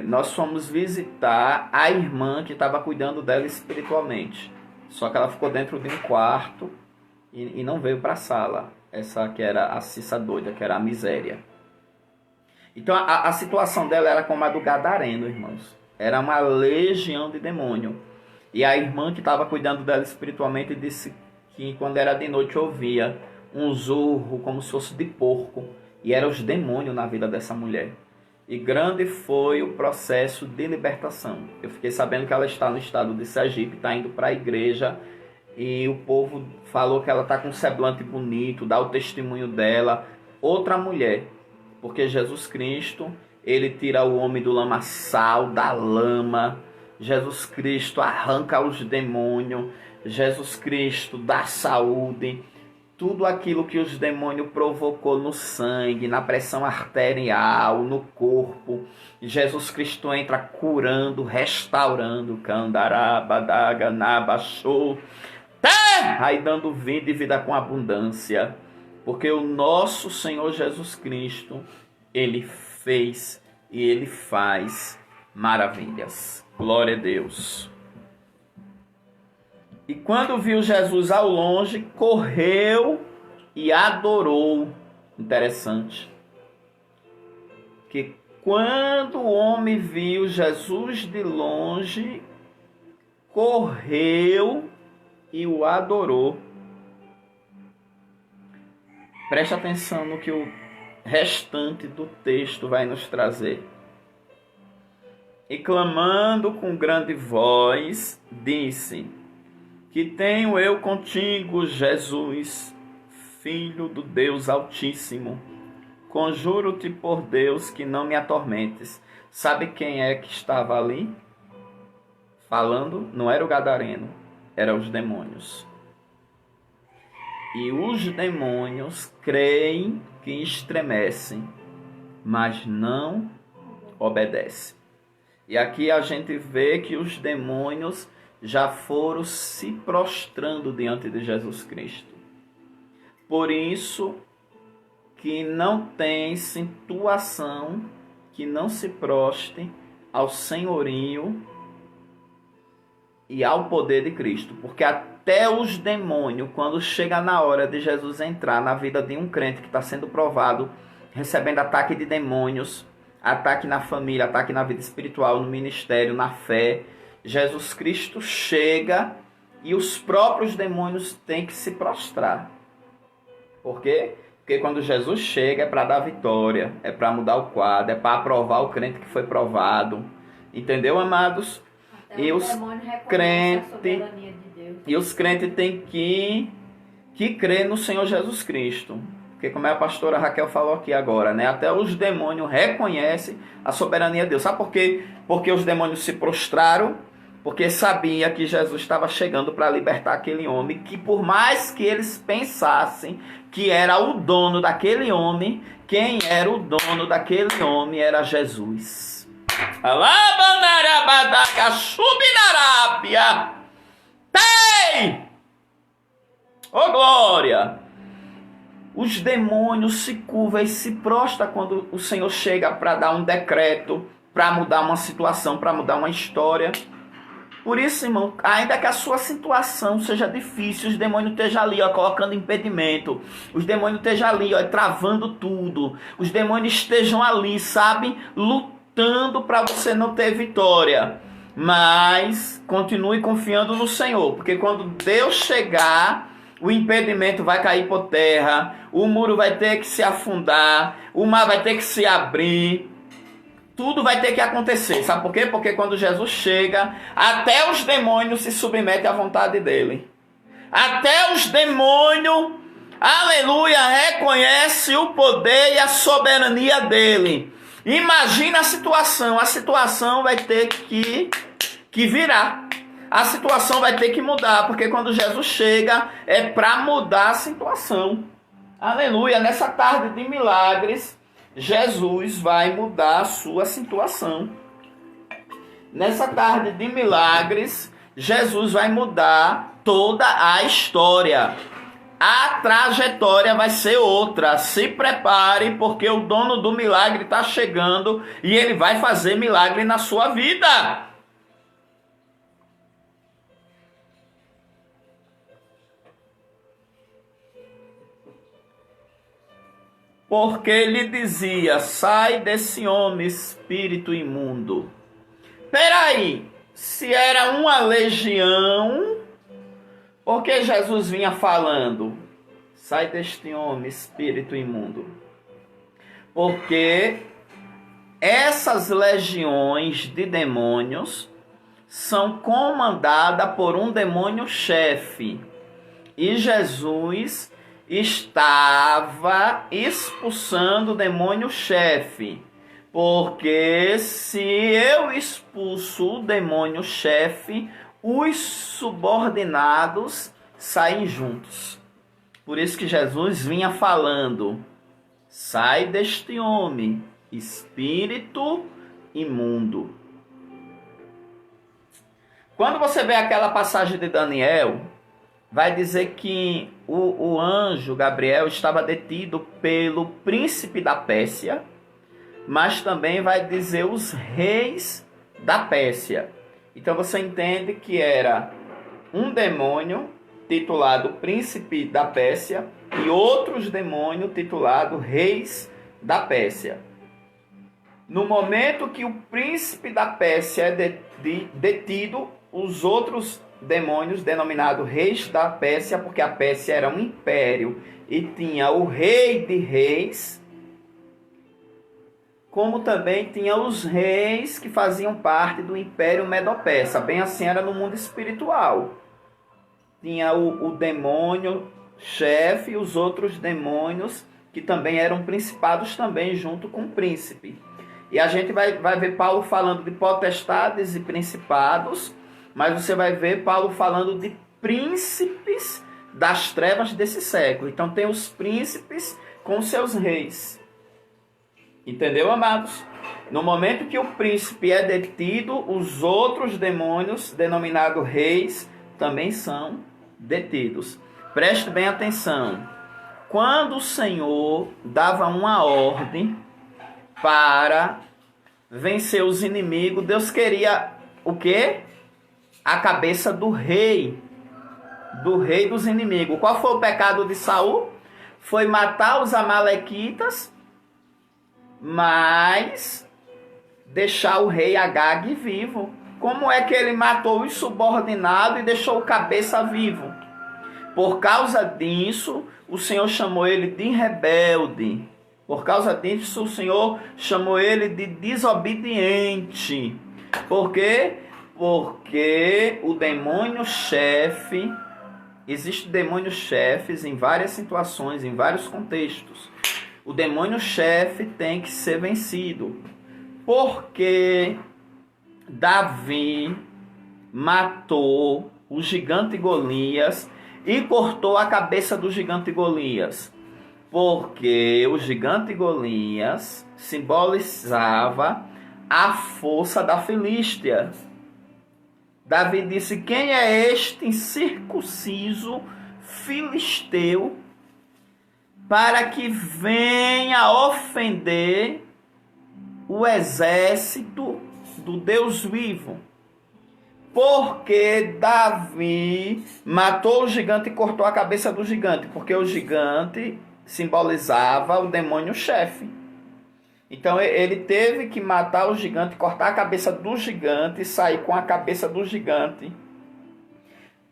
nós fomos visitar a irmã que estava cuidando dela espiritualmente. Só que ela ficou dentro de um quarto e não veio para a sala. Essa que era a Cissa doida, que era a miséria. Então a situação dela era como a do gadareno, irmãos. Era uma legião de demônio. E a irmã que estava cuidando dela espiritualmente disse que quando era de noite ouvia um zurro como se fosse de porco. E eram os demônios na vida dessa mulher. E grande foi o processo de libertação. Eu fiquei sabendo que ela está no estado de Sergipe, está indo para a igreja. E o povo falou que ela está com um semblante bonito, dá o testemunho dela. Outra mulher, porque Jesus Cristo, ele tira o homem do lamaçal, da lama. Jesus Cristo arranca os demônios. Jesus Cristo dá saúde. Tudo aquilo que os demônios provocou no sangue, na pressão arterial, no corpo, Jesus Cristo entra curando, restaurando, aí dando vida e vida com abundância, porque o nosso Senhor Jesus Cristo, ele fez e ele faz maravilhas. Glória a Deus. E quando viu Jesus ao longe, correu e adorou. Interessante. Que quando o homem viu Jesus de longe, correu e o adorou. Preste atenção no que o restante do texto vai nos trazer. e clamando com grande voz, disse: Que tenho eu contigo, Jesus, Filho do Deus Altíssimo? Conjuro-te por Deus que não me atormentes. Sabe quem é que estava ali falando? Não era o gadareno, eram os demônios. E os demônios creem que estremecem, mas não obedecem. E aqui a gente vê que os demônios já foram se prostrando diante de Jesus Cristo. Por isso que não tem situação que não se proste ao senhorio e ao poder de Cristo. Porque até os demônios, quando chega na hora de Jesus entrar na vida de um crente que está sendo provado, recebendo ataque de demônios, ataque na família, ataque na vida espiritual, no ministério, na fé, Jesus Cristo chega e os próprios demônios têm que se prostrar. Por quê? Porque quando Jesus chega é para dar vitória, é para mudar o quadro, é para aprovar o crente que foi provado. Entendeu, amados? E os crentes têm que crer no Senhor Jesus Cristo. Porque como a pastora Raquel falou aqui agora, né? Até os demônios reconhecem a soberania de Deus. Sabe por quê? Porque os demônios se prostraram, porque sabia que Jesus estava chegando para libertar aquele homem, que por mais que eles pensassem que era o dono daquele homem, quem era o dono daquele homem era Jesus. Tem! Ô glória! Os demônios se curvam e se prostram quando o Senhor chega para dar um decreto, para mudar uma situação, para mudar uma história. Por isso, irmão, ainda que a sua situação seja difícil, os demônios estejam ali, ó, colocando impedimento, os demônios estejam ali, ó, travando tudo, os demônios estejam ali, sabe, lutando para você não ter vitória. Mas continue confiando no Senhor, porque quando Deus chegar, o impedimento vai cair por terra, o muro vai ter que se afundar, o mar vai ter que se abrir. Tudo vai ter que acontecer. Sabe por quê? Porque quando Jesus chega, até os demônios se submetem à vontade dele. Até os demônios, aleluia, reconhecem o poder e a soberania dele. Imagina a situação vai ter que virar. A situação vai ter que mudar, porque quando Jesus chega, é para mudar a situação. Aleluia, nessa tarde de milagres, Jesus vai mudar a sua situação. Nessa tarde de milagres, Jesus vai mudar toda a história. A trajetória vai ser outra. Se prepare, porque o dono do milagre está chegando e ele vai fazer milagre na sua vida. Porque ele dizia: sai desse homem, espírito imundo. Peraí, se era uma legião, por que Jesus vinha falando: sai deste homem, espírito imundo? Porque essas legiões de demônios são comandadas por um demônio-chefe. E Jesus estava expulsando o demônio-chefe. Porque se eu expulso o demônio-chefe, os subordinados saem juntos. Por isso que Jesus vinha falando: sai deste homem, espírito imundo. Quando você vê aquela passagem de Daniel, vai dizer que o anjo Gabriel estava detido pelo príncipe da Pérsia, mas também vai dizer os reis da Pérsia. Então você entende que era um demônio titulado príncipe da Pérsia e outros demônios titulados reis da Pérsia. No momento que o príncipe da Pérsia é detido, os outros demônios denominados reis da Pérsia, porque a Pérsia era um império e tinha o rei de reis, como também tinha os reis que faziam parte do Império Medo-Persa. Bem assim era no mundo espiritual. Tinha o demônio chefe e os outros demônios que também eram principados também junto com o príncipe. E a gente vai ver Paulo falando de potestades e principados, mas você vai ver Paulo falando de príncipes das trevas desse século. Então tem os príncipes com seus reis. Entendeu, amados? No momento que o príncipe é detido, os outros demônios, denominados reis, também são detidos. Preste bem atenção. Quando o Senhor dava uma ordem para vencer os inimigos, Deus queria o quê? A cabeça do rei dos inimigos. Qual foi o pecado de Saul? Foi matar os amalequitas, mas deixar o rei Agag vivo. Como é que ele matou os subordinados e deixou o cabeça vivo? Por causa disso, o Senhor chamou ele de rebelde. Por causa disso, o Senhor chamou ele de desobediente. Por quê? Porque o demônio-chefe, existem demônios-chefes em várias situações, em vários contextos. O demônio-chefe tem que ser vencido. Porque Davi matou o gigante Golias e cortou a cabeça do gigante Golias. Porque o gigante Golias simbolizava a força da Filístia. Davi disse: quem é este incircunciso filisteu para que venha ofender o exército do Deus vivo? Porque Davi matou o gigante e cortou a cabeça do gigante, porque o gigante simbolizava o demônio-chefe. Então ele teve que matar o gigante, cortar a cabeça do gigante e sair com a cabeça do gigante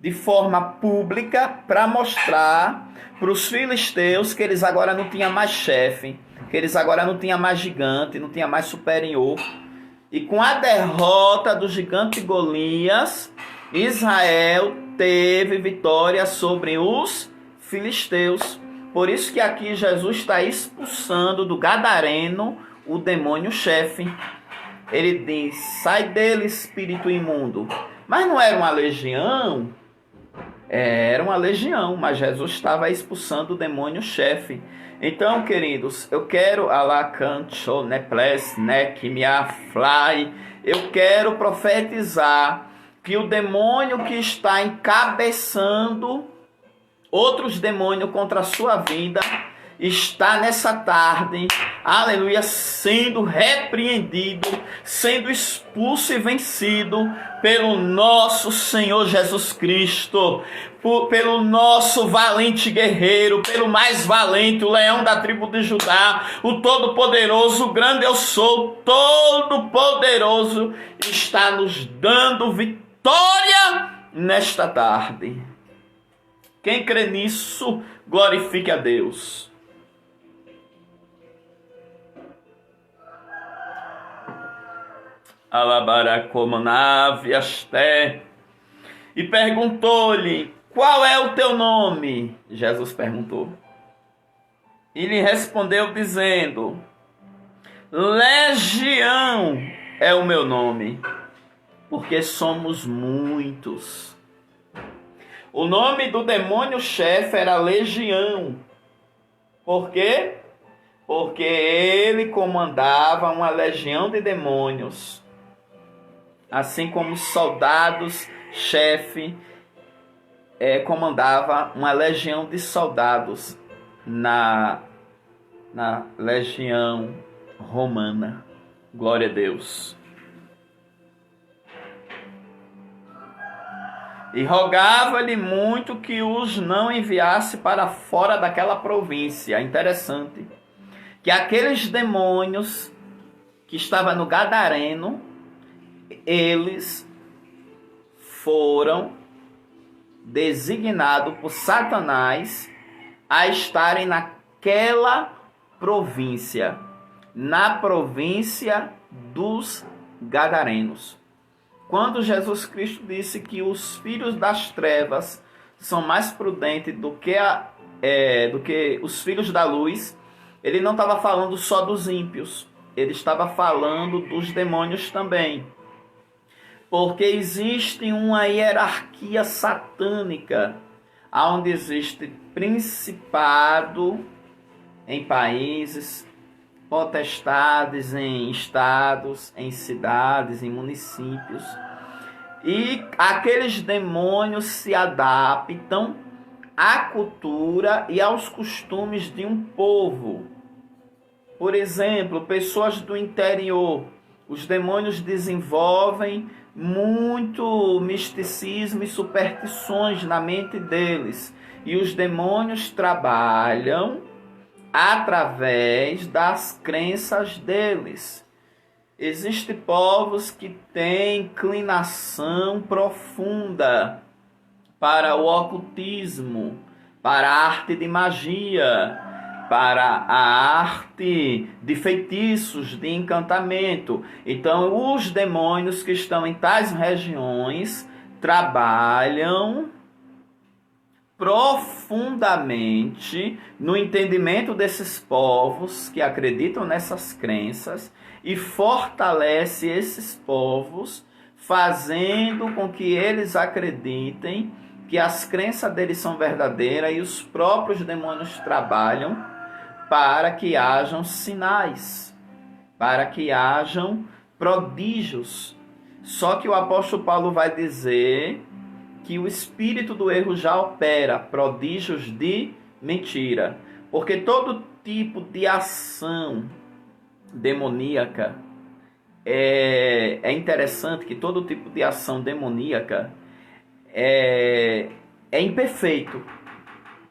de forma pública para mostrar para os filisteus que eles agora não tinham mais chefe, que eles agora não tinham mais gigante, não tinham mais superior. E com a derrota do gigante Golias, Israel teve vitória sobre os filisteus. Por isso que aqui Jesus está expulsando do gadareno o demônio-chefe. Ele diz: sai dele, espírito imundo. Mas não era uma legião? Era uma legião, mas Jesus estava expulsando o demônio-chefe. Então, queridos, eu quero alacancho neples nek miafly. Eu quero profetizar que o demônio que está encabeçando outros demônios contra a sua vida está nessa tarde, aleluia, sendo repreendido, sendo expulso e vencido pelo nosso Senhor Jesus Cristo, pelo nosso valente guerreiro, pelo mais valente, o leão da tribo de Judá, o todo-poderoso, o grande eu sou, todo-poderoso, está nos dando vitória nesta tarde. Quem crê nisso, glorifique a Deus. Alabaracomanave asté. E perguntou-lhe: qual é o teu nome? Jesus perguntou. E lhe respondeu dizendo: Legião é o meu nome, porque somos muitos. O nome do demônio-chefe era Legião. Por quê? Porque ele comandava uma legião de demônios. Assim como os soldados-chefe comandava uma legião de soldados na legião romana. Glória a Deus. E rogava-lhe muito que os não enviasse para fora daquela província. Interessante. Que aqueles demônios que estavam no Gadareno, eles foram designados por Satanás a estarem naquela província. na província dos Gadarenos. Quando Jesus Cristo disse que os filhos das trevas são mais prudentes do que os filhos da luz, ele não estava falando só dos ímpios, ele estava falando dos demônios também. Porque existe uma hierarquia satânica, onde existe principado em países, potestades em estados, em cidades, em municípios. E aqueles demônios se adaptam à cultura e aos costumes de um povo. Por exemplo, pessoas do interior, os demônios desenvolvem muito misticismo e superstições na mente deles. E os demônios trabalham através das crenças deles. Existem povos que têm inclinação profunda para o ocultismo, para a arte de magia, para a arte de feitiços, de encantamento. Então, os demônios que estão em tais regiões trabalham profundamente no entendimento desses povos que acreditam nessas crenças e fortalece esses povos, fazendo com que eles acreditem que as crenças deles são verdadeiras, e os próprios demônios trabalham para que hajam sinais, para que hajam prodígios. Só que o apóstolo Paulo vai dizer que o espírito do erro já opera prodígios de mentira. Porque todo tipo de ação demoníaca, é interessante que todo tipo de ação demoníaca é imperfeito.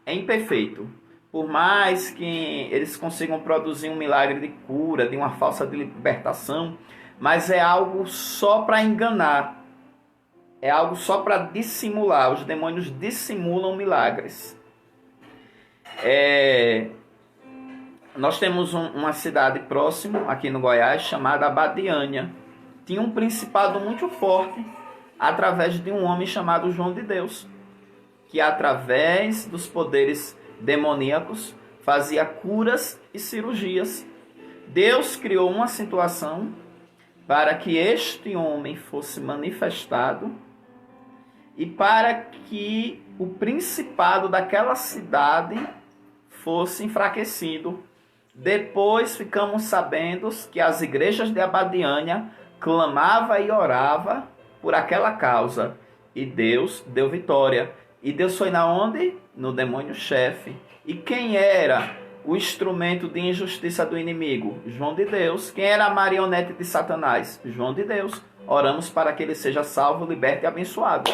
É imperfeito. Por mais que eles consigam produzir um milagre de cura, de uma falsa libertação, mas é algo só para enganar. É algo só para dissimular. Os demônios dissimulam milagres. Nós temos uma cidade próxima, aqui no Goiás, chamada Abadiânia. Tinha um principado muito forte, através de um homem chamado João de Deus, que através dos poderes demoníacos fazia curas e cirurgias. Deus criou uma situação para que este homem fosse manifestado e para que o principado daquela cidade fosse enfraquecido. Depois ficamos sabendo que as igrejas de Abadiânia clamavam e oravam por aquela causa. E Deus deu vitória. E Deus foi na onde? No demônio-chefe. E quem era o instrumento de injustiça do inimigo? João de Deus. Quem era a marionete de Satanás? João de Deus. Oramos para que ele seja salvo, liberto e abençoado.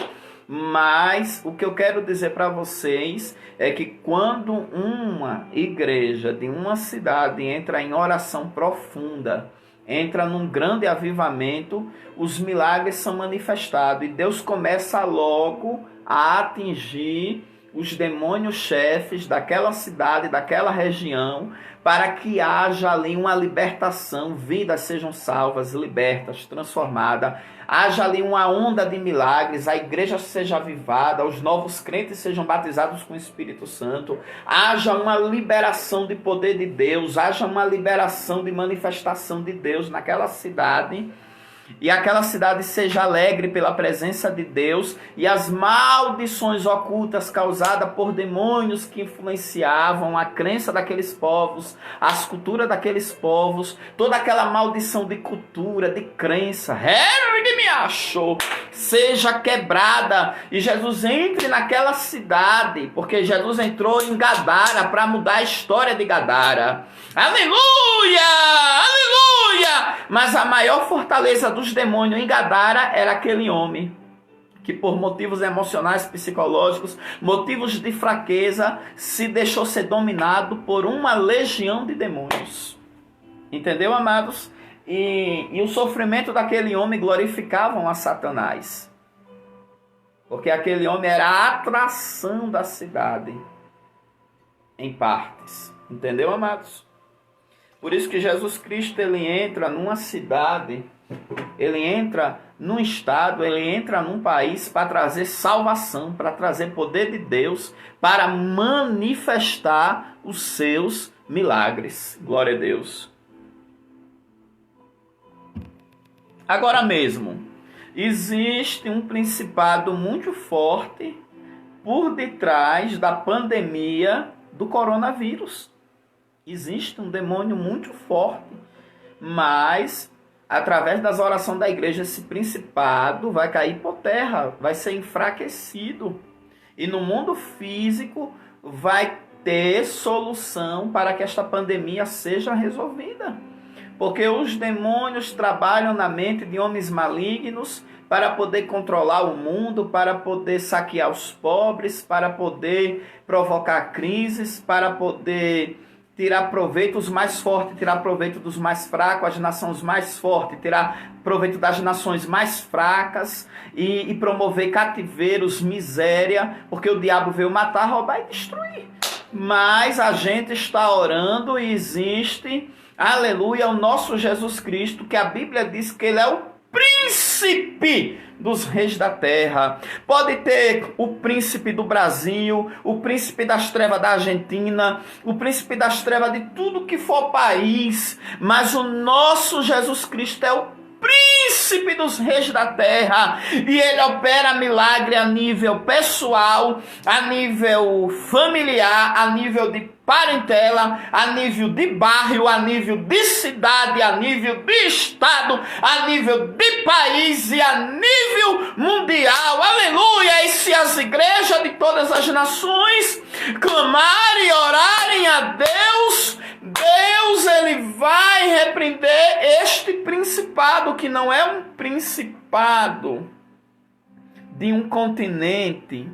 Mas o que eu quero dizer para vocês é que quando uma igreja de uma cidade entra em oração profunda, entra num grande avivamento, os milagres são manifestados e Deus começa logo a atingir os demônios chefes daquela cidade, daquela região, para que haja ali uma libertação, vidas sejam salvas, libertas, transformadas, haja ali uma onda de milagres, a igreja seja avivada, os novos crentes sejam batizados com o Espírito Santo, haja uma liberação de poder de Deus, haja uma liberação de manifestação de Deus naquela cidade, e aquela cidade seja alegre pela presença de Deus, e as maldições ocultas causadas por demônios que influenciavam a crença daqueles povos, as culturas daqueles povos, toda aquela maldição de cultura, de crença, me achou, seja quebrada, e Jesus entre naquela cidade, porque Jesus entrou em Gadara para mudar a história de Gadara. Aleluia! Aleluia! Mas a maior fortaleza dos demônios em Gadara era aquele homem que por motivos emocionais, psicológicos, motivos de fraqueza, se deixou ser dominado por uma legião de demônios. Entendeu, amados? E o sofrimento daquele homem glorificavam a Satanás. Porque aquele homem era a atração da cidade, em partes. Entendeu, amados? Por isso que Jesus Cristo, ele entra numa cidade, ele entra num estado, ele entra num país para trazer salvação, para trazer poder de Deus, para manifestar os seus milagres. Glória a Deus. Agora mesmo, existe um principado muito forte por detrás da pandemia do coronavírus. Existe um demônio muito forte, mas através das orações da igreja, esse principado vai cair por terra, vai ser enfraquecido. E no mundo físico vai ter solução para que esta pandemia seja resolvida. Porque os demônios trabalham na mente de homens malignos para poder controlar o mundo, para poder saquear os pobres, para poder provocar crises, para poder tirar proveito dos mais fortes, tirar proveito dos mais fracos, as nações mais fortes, tirar proveito das nações mais fracas e promover cativeiros, miséria, porque o diabo veio matar, roubar e destruir. Mas a gente está orando e existe, aleluia, o nosso Jesus Cristo, que a Bíblia diz que ele é o príncipe dos reis da terra. Pode ter o príncipe do Brasil, o príncipe das trevas da Argentina, o príncipe das trevas de tudo que for país, mas o nosso Jesus Cristo é o príncipe dos reis da terra, e ele opera milagre a nível pessoal, a nível familiar, a nível de parentela, a nível de bairro, a nível de cidade, a nível de estado, a nível de país e a nível mundial. Aleluia! E se as igrejas de todas as nações clamarem e orarem a Deus, Deus ele vai repreender este principado, que não é um principado de um continente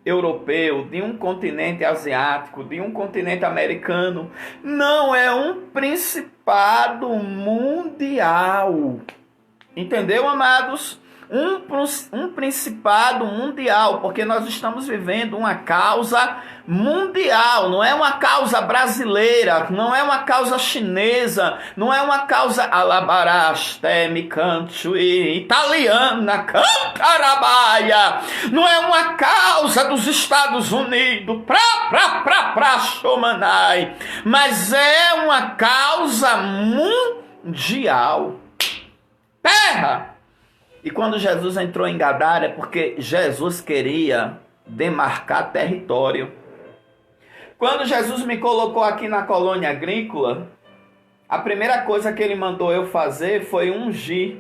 europeu, de um continente asiático, de um continente americano. Não, é um principado mundial. Entendeu, amados? Um principado mundial, porque nós estamos vivendo uma causa mundial, não é uma causa brasileira, não é uma causa chinesa, não é uma causa alabarastemi canto italiana, cantarabaia, não é uma causa dos Estados Unidos, pra chomanai, mas é uma causa mundial. Terra! E quando Jesus entrou em Gadara, é porque Jesus queria demarcar território. Quando Jesus me colocou aqui na colônia agrícola, a primeira coisa que ele mandou eu fazer foi ungir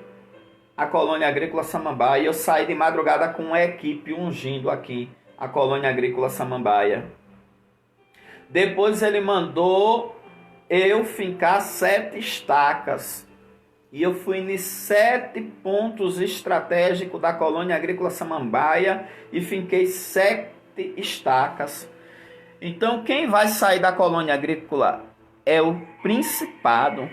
a colônia agrícola Samambaia. E eu saí de madrugada com uma equipe ungindo aqui a colônia agrícola Samambaia. Depois ele mandou eu fincar 7 estacas. E eu fui em 7 pontos estratégicos da colônia agrícola Samambaia e finquei 7 estacas. Então, quem vai sair da colônia agrícola é o principado.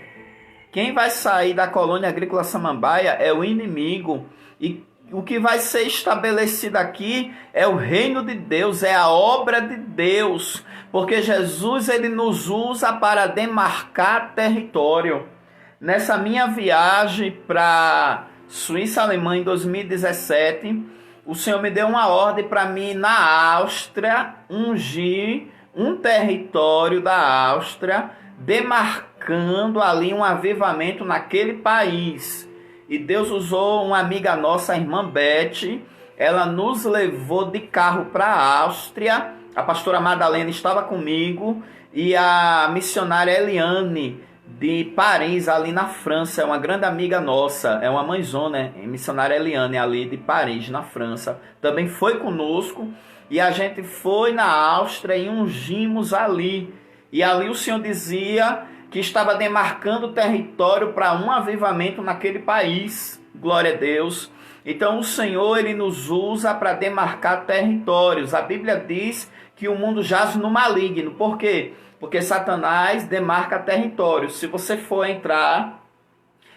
Quem vai sair da colônia agrícola Samambaia é o inimigo. E o que vai ser estabelecido aqui é o reino de Deus, é a obra de Deus. Porque Jesus ele nos usa para demarcar território. Nessa minha viagem para Suíça Alemã em 2017, o Senhor me deu uma ordem para mim na Áustria ungir um território da Áustria, demarcando ali um avivamento naquele país. E Deus usou uma amiga nossa, a irmã Beth, ela nos levou de carro para a Áustria, a pastora Madalena estava comigo e a missionária Eliane, de Paris, ali na França, é uma grande amiga nossa, é uma mãezona, missionária Eliane, ali de Paris, na França, também foi conosco, e a gente foi na Áustria e ungimos ali, e ali o Senhor dizia que estava demarcando território para um avivamento naquele país, glória a Deus. Então o Senhor ele nos usa para demarcar territórios. A Bíblia diz que o mundo jaz no maligno, por quê? Porque Satanás demarca território. Se você for entrar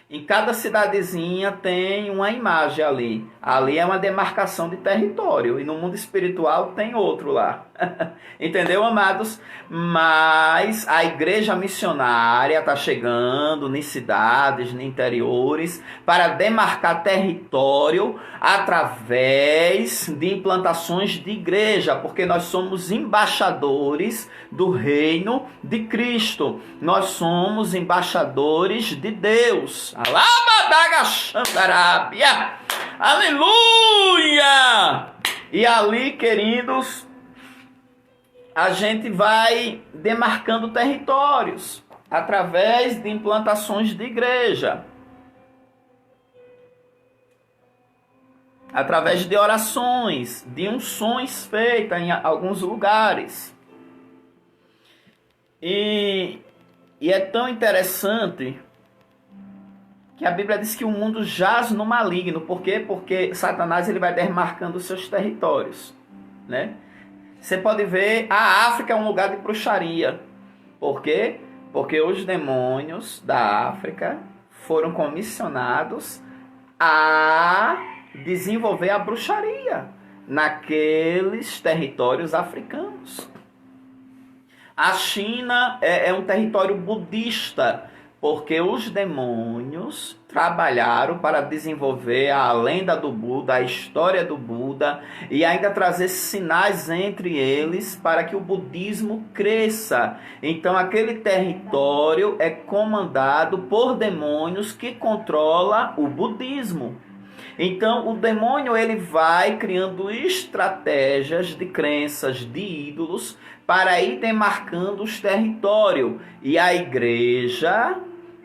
Em cada cidadezinha tem uma imagem ali. Ali é uma demarcação de território. E no mundo espiritual tem outro lá. Entendeu, amados? Mas a igreja missionária está chegando em cidades, em interiores, para demarcar território através de implantações de igreja. Porque nós somos embaixadores do reino de Cristo. Nós somos embaixadores de Deus. Alabadagashandarábia. Aleluia! E ali, queridos, a gente vai demarcando territórios através de implantações de igreja, através de orações, de unções feitas em alguns lugares. E é tão interessante que a Bíblia diz que o mundo jaz no maligno. Por quê? Porque Satanás ele vai demarcando os seus territórios, né? Você pode ver, a África é um lugar de bruxaria. Por quê? Porque os demônios da África foram comissionados a desenvolver a bruxaria naqueles territórios africanos. A China é um território budista, porque os demônios trabalharam para desenvolver a lenda do Buda, a história do Buda, e ainda trazer sinais entre eles para que o budismo cresça. Então aquele território é comandado por demônios que controlam o budismo. Então o demônio ele vai criando estratégias de crenças, de ídolos, para ir demarcando os territórios. E a igreja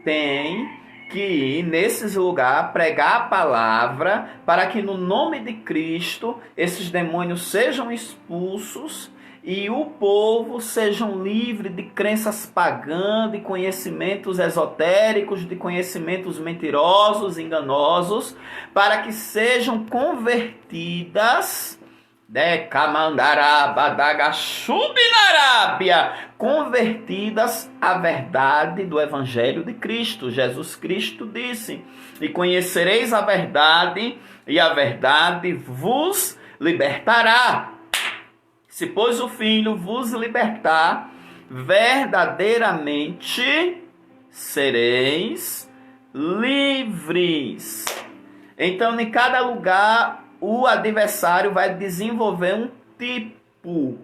tem que ir nesses lugares, pregar a palavra, para que no nome de Cristo esses demônios sejam expulsos e o povo sejam livre de crenças pagãs, de conhecimentos esotéricos, de conhecimentos mentirosos, enganosos, para que sejam convertidas, convertidas à verdade do Evangelho de Cristo. Jesus Cristo disse: e conhecereis a verdade, e a verdade vos libertará. Se, pois, o Filho vos libertar, verdadeiramente sereis livres. Então, em cada lugar, o adversário vai desenvolver um tipo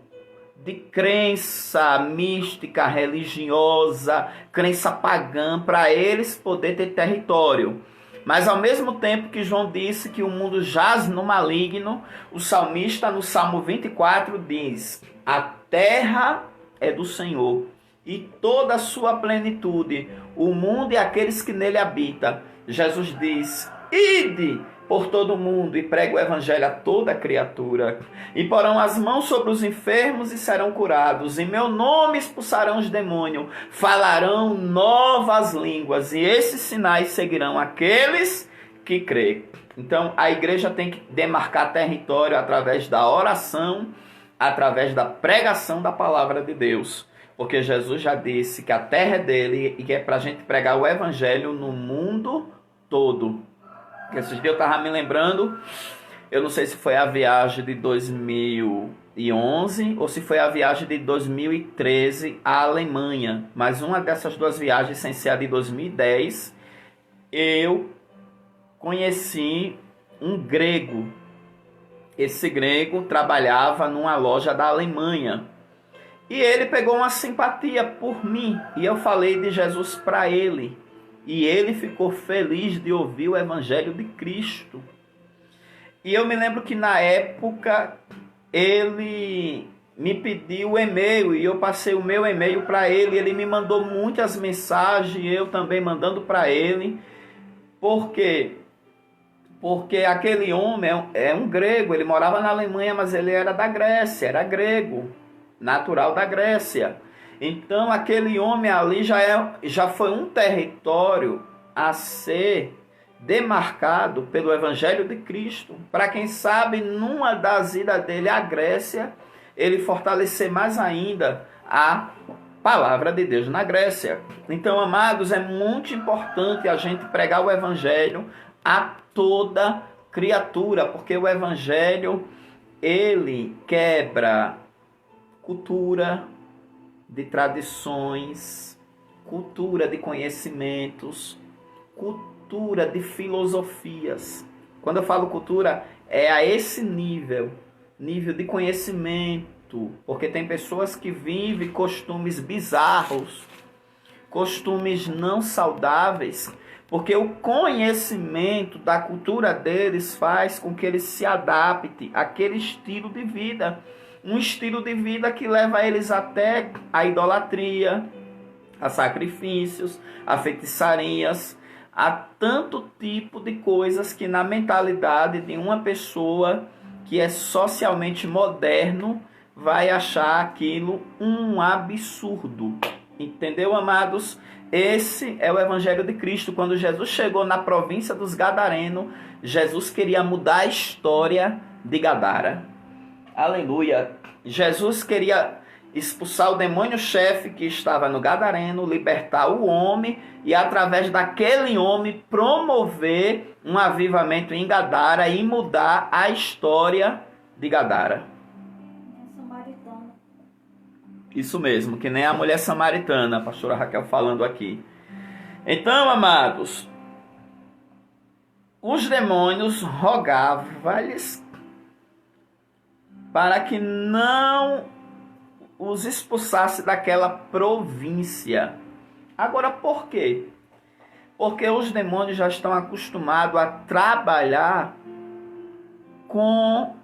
de crença mística, religiosa, crença pagã, para eles poder ter território. Mas ao mesmo tempo que João disse que o mundo jaz no maligno, o salmista no Salmo 24 diz: a terra é do Senhor e toda a sua plenitude, o mundo e aqueles que nele habitam. Jesus diz: ide por todo o mundo e pregue o evangelho a toda criatura. E porão as mãos sobre os enfermos e serão curados. Em meu nome expulsarão os demônios. Falarão novas línguas. E esses sinais seguirão aqueles que creem. Então a igreja tem que demarcar território através da oração, através da pregação da palavra de Deus. Porque Jesus já disse que a terra é dele e que é para a gente pregar o evangelho no mundo todo. Esses dias eu estava me lembrando, eu não sei se foi a viagem de 2011 ou se foi a viagem de 2013 à Alemanha. Mas uma dessas duas viagens, sem ser a de 2010, eu conheci um grego. Esse grego trabalhava numa loja da Alemanha. E ele pegou uma simpatia por mim. E eu falei de Jesus para ele. E ele ficou feliz de ouvir o Evangelho de Cristo. E eu me lembro que na época ele me pediu o e-mail e eu passei o meu e-mail para ele. Ele me mandou muitas mensagens, eu também mandando para ele. Por quê? Porque aquele homem é um grego, ele morava na Alemanha, mas ele era da Grécia, era grego, natural da Grécia. Então aquele homem ali já foi um território a ser demarcado pelo Evangelho de Cristo, para quem sabe numa das idas dele à Grécia, ele fortalecer mais ainda a palavra de Deus na Grécia. Então, amados, é muito importante a gente pregar o evangelho a toda criatura, porque o evangelho, ele quebra cultura de tradições, cultura de conhecimentos, cultura de filosofias. Quando eu falo cultura, é a esse nível de conhecimento, porque tem pessoas que vivem costumes bizarros, costumes não saudáveis, porque o conhecimento da cultura deles faz com que eles se adaptem àquele estilo de vida. Um estilo de vida que leva eles até a idolatria, a sacrifícios, a feitiçarias, a tanto tipo de coisas que na mentalidade de uma pessoa que é socialmente moderno vai achar aquilo um absurdo. Entendeu, amados? Esse é o Evangelho de Cristo. Quando Jesus chegou na província dos Gadarenos, Jesus queria mudar a história de Gadara. Aleluia! Jesus queria expulsar o demônio-chefe que estava no Gadareno, libertar o homem e, através daquele homem, promover um avivamento em Gadara e mudar a história de Gadara. Samaritana. Isso mesmo, que nem a mulher samaritana, a pastora Raquel falando aqui. Então, amados, os demônios rogavam-lhes para que não os expulsasse daquela província. Agora, por quê? Porque os demônios já estão acostumados a trabalhar com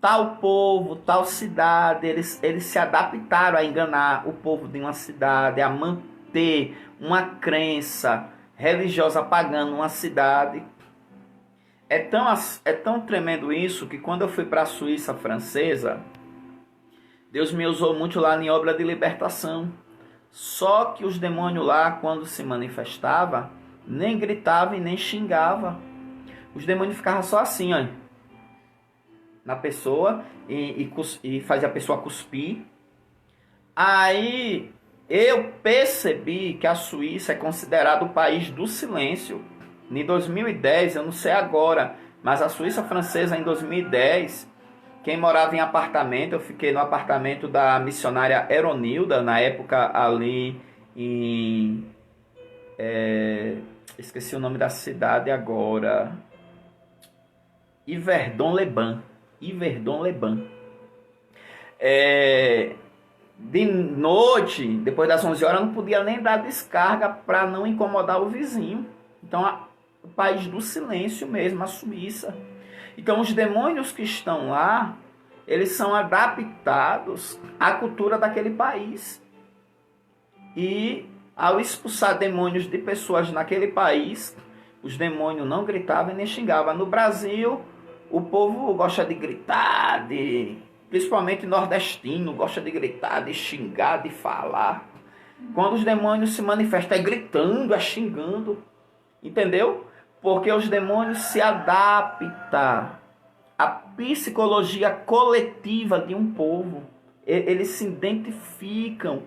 tal povo, tal cidade. Eles se adaptaram a enganar o povo de uma cidade, a manter uma crença religiosa pagã numa cidade. É tão tremendo isso que quando eu fui para a Suíça francesa, Deus me usou muito lá em obra de libertação. Só que os demônios lá, quando se manifestavam, nem gritavam e nem xingavam. Os demônios ficavam só assim, ó, na pessoa e fazia a pessoa cuspir. Aí eu percebi que a Suíça é considerado o país do silêncio. Em 2010, eu não sei agora, mas a Suíça francesa em 2010... Quem morava em apartamento, eu fiquei no apartamento da missionária Eronilda, na época ali em... esqueci o nome da cidade agora. Yverdon-les-Bains. De noite, depois das 11 horas, eu não podia nem dar descarga para não incomodar o vizinho. Então, o país do silêncio mesmo, a Suíça. Então, os demônios que estão lá, eles são adaptados à cultura daquele país. E, ao expulsar demônios de pessoas naquele país, os demônios não gritavam e nem xingavam. No Brasil, o povo gosta de gritar, principalmente nordestino, gosta de gritar, de xingar, de falar. Quando os demônios se manifestam, é gritando, é xingando. Entendeu? Porque os demônios se adaptam à psicologia coletiva de um povo. Eles se identificam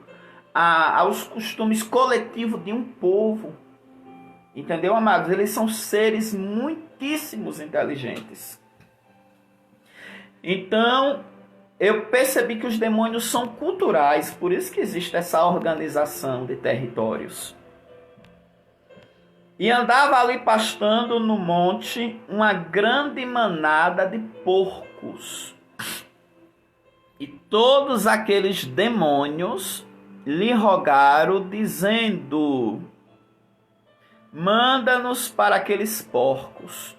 aos costumes coletivos de um povo. Entendeu, amados? Eles são seres muitíssimos inteligentes. Então, eu percebi que os demônios são culturais, por isso que existe essa organização de territórios. E andava ali pastando no monte uma grande manada de porcos. E todos aqueles demônios lhe rogaram, dizendo: manda-nos para aqueles porcos,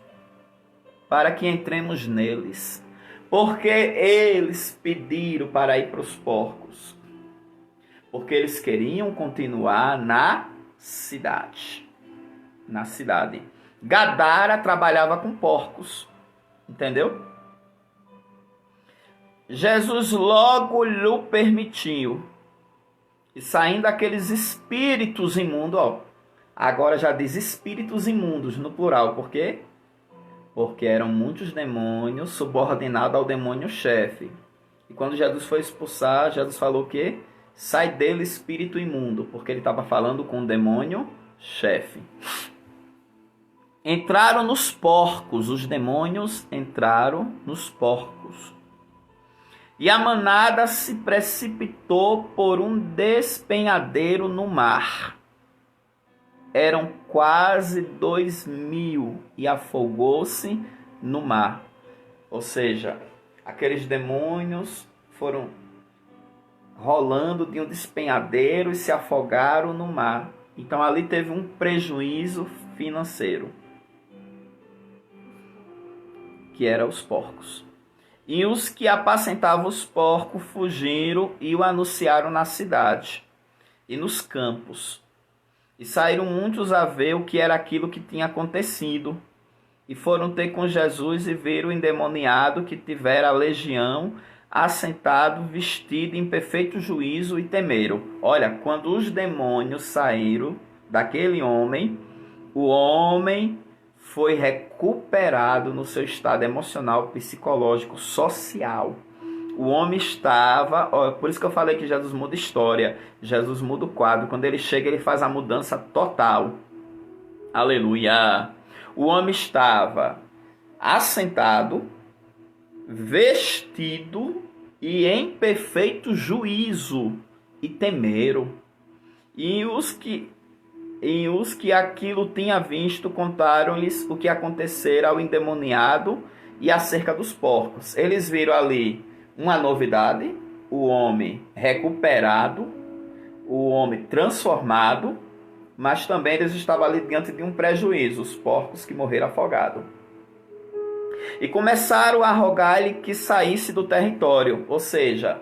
para que entremos neles. Porque eles pediram para ir para os porcos. Porque eles queriam continuar na cidade. Gadara trabalhava com porcos. Entendeu? Jesus logo lhe permitiu. E saindo aqueles espíritos imundos, ó. Agora já diz espíritos imundos no plural. Por quê? Porque eram muitos demônios subordinados ao demônio-chefe. E quando Jesus foi expulsar, Jesus falou o quê? sai dele espírito imundo, porque ele estava falando com o demônio chefe. Entraram nos porcos, os demônios entraram nos porcos. E a manada se precipitou por um despenhadeiro no mar. Eram quase 2.000 e afogou-se no mar. Ou seja, aqueles demônios foram rolando de um despenhadeiro e se afogaram no mar. Então ali teve um prejuízo financeiro, que eram os porcos. E os que apacentavam os porcos fugiram e o anunciaram na cidade e nos campos. E saíram muitos a ver o que era aquilo que tinha acontecido. E foram ter com Jesus e viram o endemoniado que tivera a legião assentado, vestido em perfeito juízo, e temeram. Olha, quando os demônios saíram daquele homem, o homem foi recuperado no seu estado emocional, psicológico, social. O homem estava... por isso que eu falei que Jesus muda história. Jesus muda o quadro. Quando ele chega, ele faz a mudança total. Aleluia! O homem estava assentado, vestido e em perfeito juízo, e temeram. E os que aquilo tinham visto contaram-lhes o que acontecera ao endemoniado e acerca dos porcos. Eles viram ali uma novidade, o homem recuperado, o homem transformado, mas também eles estavam ali diante de um prejuízo, os porcos que morreram afogados. E começaram a rogar-lhe que saísse do território, ou seja,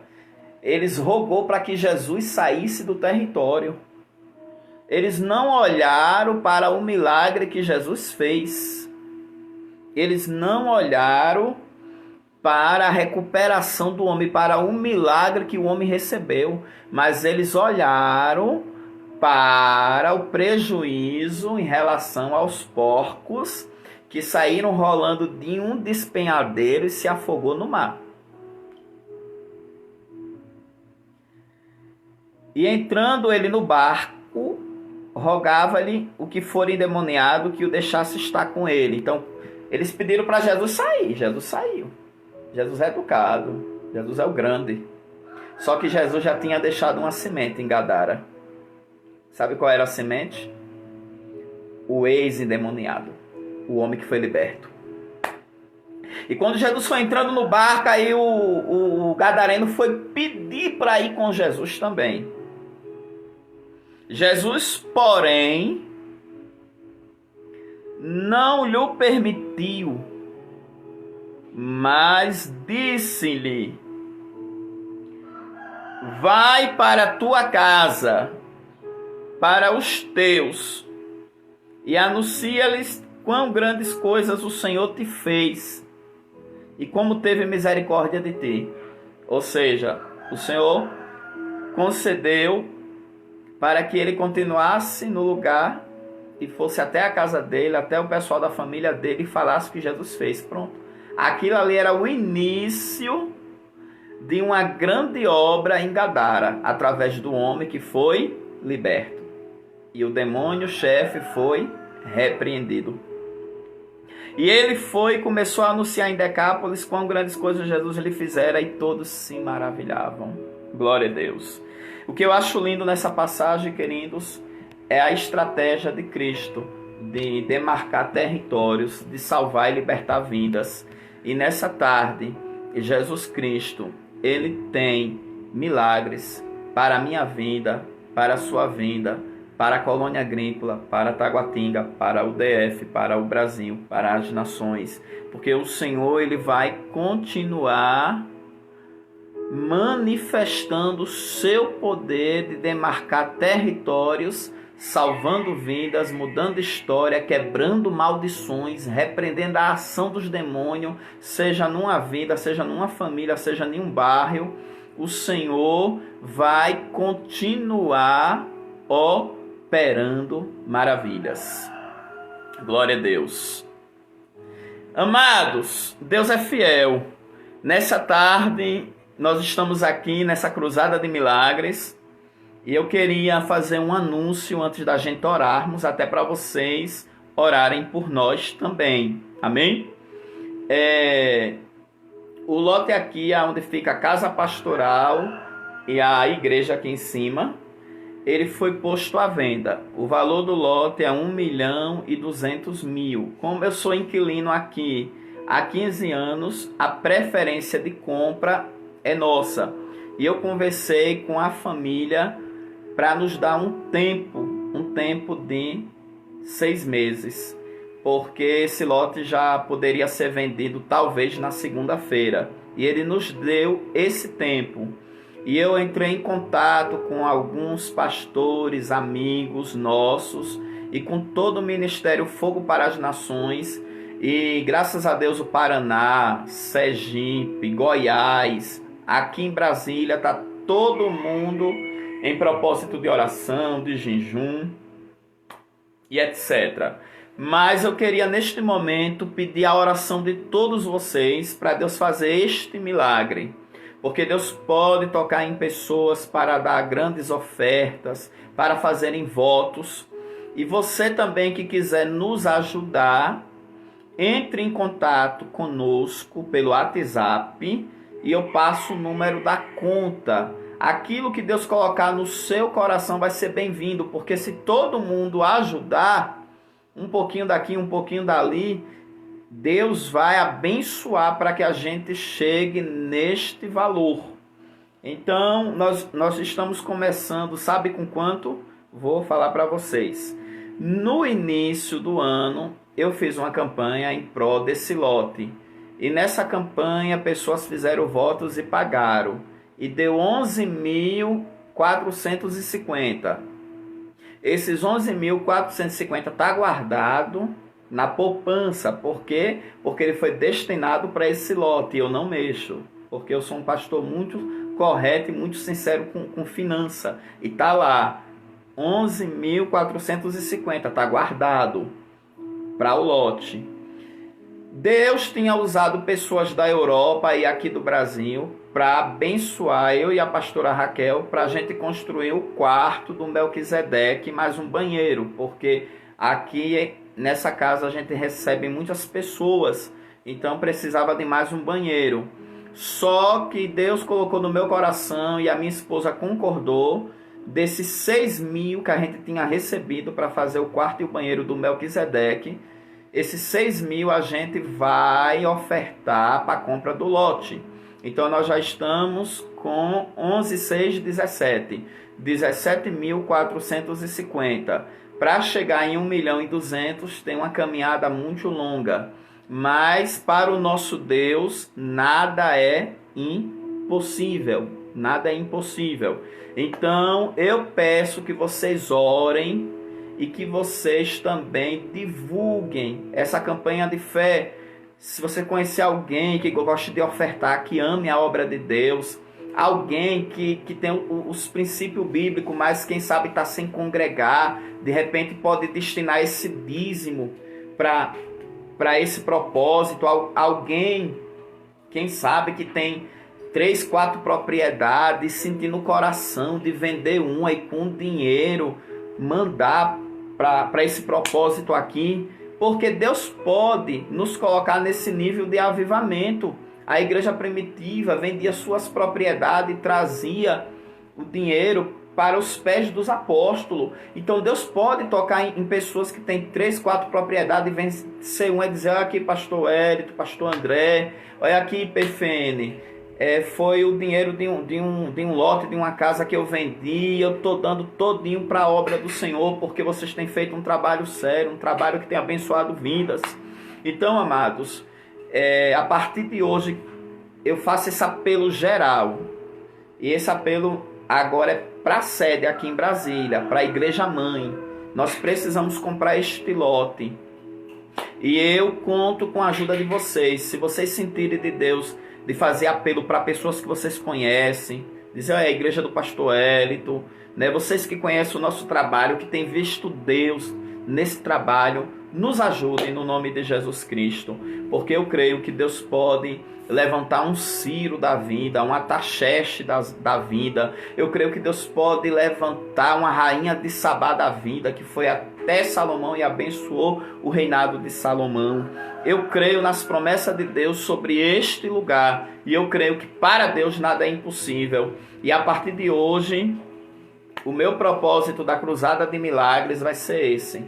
eles rogou para que Jesus saísse do território. Eles não olharam para o milagre que Jesus fez. Eles não olharam para a recuperação do homem, para o milagre que o homem recebeu. Mas eles olharam para o prejuízo em relação aos porcos que saíram rolando de um despenhadeiro e se afogou no mar. E entrando ele no barco, rogava-lhe o que for endemoniado que o deixasse estar com ele. Então, eles pediram para Jesus sair. Jesus saiu. Jesus é educado. Jesus é o grande. Só que Jesus já tinha deixado uma semente em Gadara. Sabe qual era a semente? O ex-endemoniado. O homem que foi liberto. E quando Jesus foi entrando no barco, aí o gadareno foi pedir para ir com Jesus também. Jesus, porém, não lhe permitiu, mas disse-lhe: vai para a tua casa, para os teus, e anuncia-lhes quão grandes coisas o Senhor te fez, e como teve misericórdia de ti. Ou seja, o Senhor concedeu para que ele continuasse no lugar e fosse até a casa dele, até o pessoal da família dele, e falasse o que Jesus fez. Pronto. Aquilo ali era o início de uma grande obra em Gadara, através do homem que foi liberto. E o demônio chefe foi repreendido. E ele foi e começou a anunciar em Decápolis quão grandes coisas Jesus lhe fizera, e todos se maravilhavam. Glória a Deus. O que eu acho lindo nessa passagem, queridos, é a estratégia de Cristo de demarcar territórios, de salvar e libertar vidas. E nessa tarde, Jesus Cristo, ele tem milagres para a minha vida, para a sua vinda, para a colônia agrícola, para Taguatinga, para o DF, para o Brasil, para as nações. Porque o Senhor, ele vai continuar manifestando o seu poder de demarcar territórios, salvando vidas, mudando história, quebrando maldições, repreendendo a ação dos demônios, seja numa vida, seja numa família, seja em um bairro. O Senhor vai continuar operando maravilhas. Glória a Deus. Amados, Deus é fiel. Nessa tarde, nós estamos aqui nessa cruzada de milagres, E eu queria fazer um anúncio antes da gente orarmos, até para vocês orarem por nós também. Amém? O lote aqui é onde fica a casa pastoral e a igreja aqui em cima. Ele foi posto à venda. O valor do lote é 1.200.000. Como eu sou inquilino aqui há 15 anos, a preferência de compra é nossa. E eu conversei com a família para nos dar um tempo de 6 meses. Porque esse lote já poderia ser vendido talvez na segunda-feira. E ele nos deu esse tempo. E eu entrei em contato com alguns pastores, amigos nossos, e com todo o Ministério Fogo para as Nações. E graças a Deus o Paraná, Sergipe, Goiás, aqui em Brasília, está todo mundo em propósito de oração, de jejum e etc. Mas eu queria neste momento pedir a oração de todos vocês para Deus fazer este milagre. Porque Deus pode tocar em pessoas para dar grandes ofertas, para fazerem votos. E você também que quiser nos ajudar, entre em contato conosco pelo WhatsApp e eu passo o número da conta. Aquilo que Deus colocar no seu coração vai ser bem-vindo, porque se todo mundo ajudar, um pouquinho daqui, um pouquinho dali, Deus vai abençoar para que a gente chegue neste valor. Então, nós estamos começando, sabe com quanto? Vou falar para vocês. No início do ano, eu fiz uma campanha em prol desse lote. E nessa campanha, pessoas fizeram votos e pagaram. E deu 11.450. Esses 11.450 está guardado na poupança. Por quê? Porque ele foi destinado para esse lote. E eu não mexo. Porque eu sou um pastor muito correto e muito sincero com finança. E está lá. 11.450. Está guardado para o lote. Deus tinha usado pessoas da Europa e aqui do Brasil para abençoar eu e a pastora Raquel para a gente construir o quarto do Melquisedeque mais um banheiro. Porque aqui nessa casa a gente recebe muitas pessoas, então precisava de mais um banheiro. Só que Deus colocou no meu coração e a minha esposa concordou, desses 6.000 que a gente tinha recebido para fazer o quarto e o banheiro do Melquisedeque, esses 6.000 a gente vai ofertar para a compra do lote. Então nós já estamos com 11.617, 17.450. Para chegar em 1.200.000 tem uma caminhada muito longa. Mas para o nosso Deus nada é impossível. Nada é impossível. Então eu peço que vocês orem e que vocês também divulguem essa campanha de fé. Se você conhecer alguém que gosta de ofertar, que ame a obra de Deus, alguém que tem os princípios bíblicos, mas quem sabe está sem congregar, de repente pode destinar esse dízimo para esse propósito. Alguém, quem sabe que tem 3, 4 propriedades, sentir no coração de vender uma e com dinheiro mandar para esse propósito aqui, porque Deus pode nos colocar nesse nível de avivamento. A igreja primitiva vendia suas propriedades e trazia o dinheiro para os pés dos apóstolos. Então Deus pode tocar em pessoas que têm 3, 4 propriedades e vencer uma e dizer: olha aqui pastor Hélito, pastor André, olha aqui PFN, foi o dinheiro de um lote, de uma casa que eu vendi, eu estou dando todinho para a obra do Senhor, porque vocês têm feito um trabalho sério, um trabalho que tem abençoado vidas. Então, amados, a partir de hoje eu faço esse apelo geral, e esse apelo agora é para a sede aqui em Brasília, para a igreja mãe. Nós precisamos comprar este lote, e eu conto com a ajuda de vocês. Se vocês sentirem de Deus de fazer apelo para pessoas que vocês conhecem, dizer: a igreja do pastor Hélito, né? Vocês que conhecem o nosso trabalho, que têm visto Deus nesse trabalho, nos ajude no nome de Jesus Cristo, porque eu creio que Deus pode levantar um Ciro da vida, um Ataxeste da vida. Eu creio que Deus pode levantar uma rainha de Sabá da vida, que foi até Salomão e abençoou o reinado de Salomão. Eu creio nas promessas de Deus sobre este lugar, e eu creio que para Deus nada é impossível. E a partir de hoje, o meu propósito da Cruzada de Milagres vai ser esse.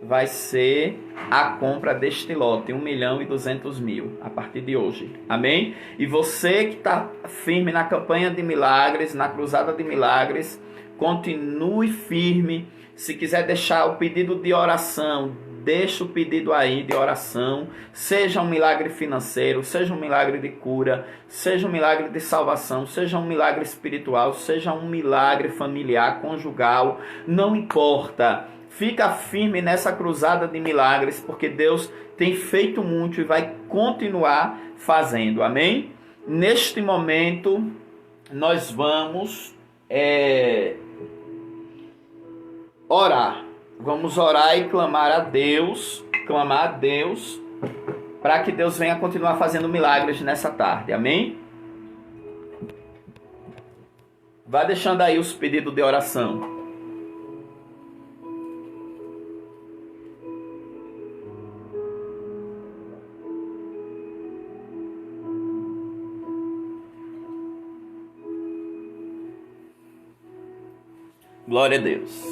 Vai ser a compra deste lote, 1.200.000, a partir de hoje. Amém? E você que está firme na campanha de milagres, na Cruzada de Milagres, continue firme. Se quiser deixar o pedido de oração, deixa o pedido aí de oração. Seja um milagre financeiro, seja um milagre de cura, seja um milagre de salvação, seja um milagre espiritual, seja um milagre familiar, conjugal, não importa. Fica firme nessa cruzada de milagres, porque Deus tem feito muito e vai continuar fazendo. Amém? Neste momento, nós vamos orar. Vamos orar e clamar a Deus, para que Deus venha continuar fazendo milagres nessa tarde. Amém? Vá deixando aí os pedidos de oração. Glória a Deus.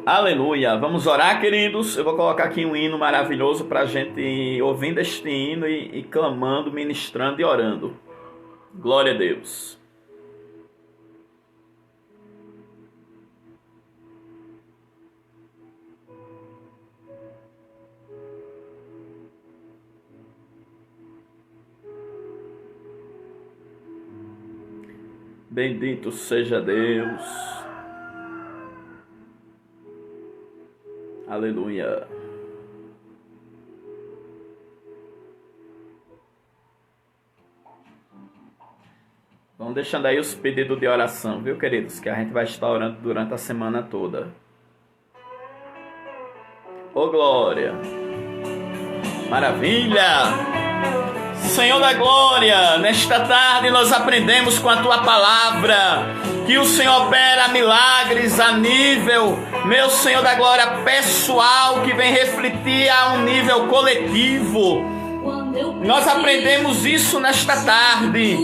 Aleluia. Vamos orar, queridos. Eu vou colocar aqui um hino maravilhoso para a gente ir ouvindo este hino e clamando, ministrando e orando. Glória a Deus. Bendito seja Deus. Aleluia. Vamos deixando aí os pedidos de oração, viu, queridos? Que a gente vai estar orando durante a semana toda. Ô, glória! Maravilha! Senhor da glória, nesta tarde nós aprendemos com a Tua palavra que o Senhor opera milagres a nível, meu Senhor da glória, pessoal, que vem refletir a um nível coletivo. Nós aprendemos isso nesta tarde.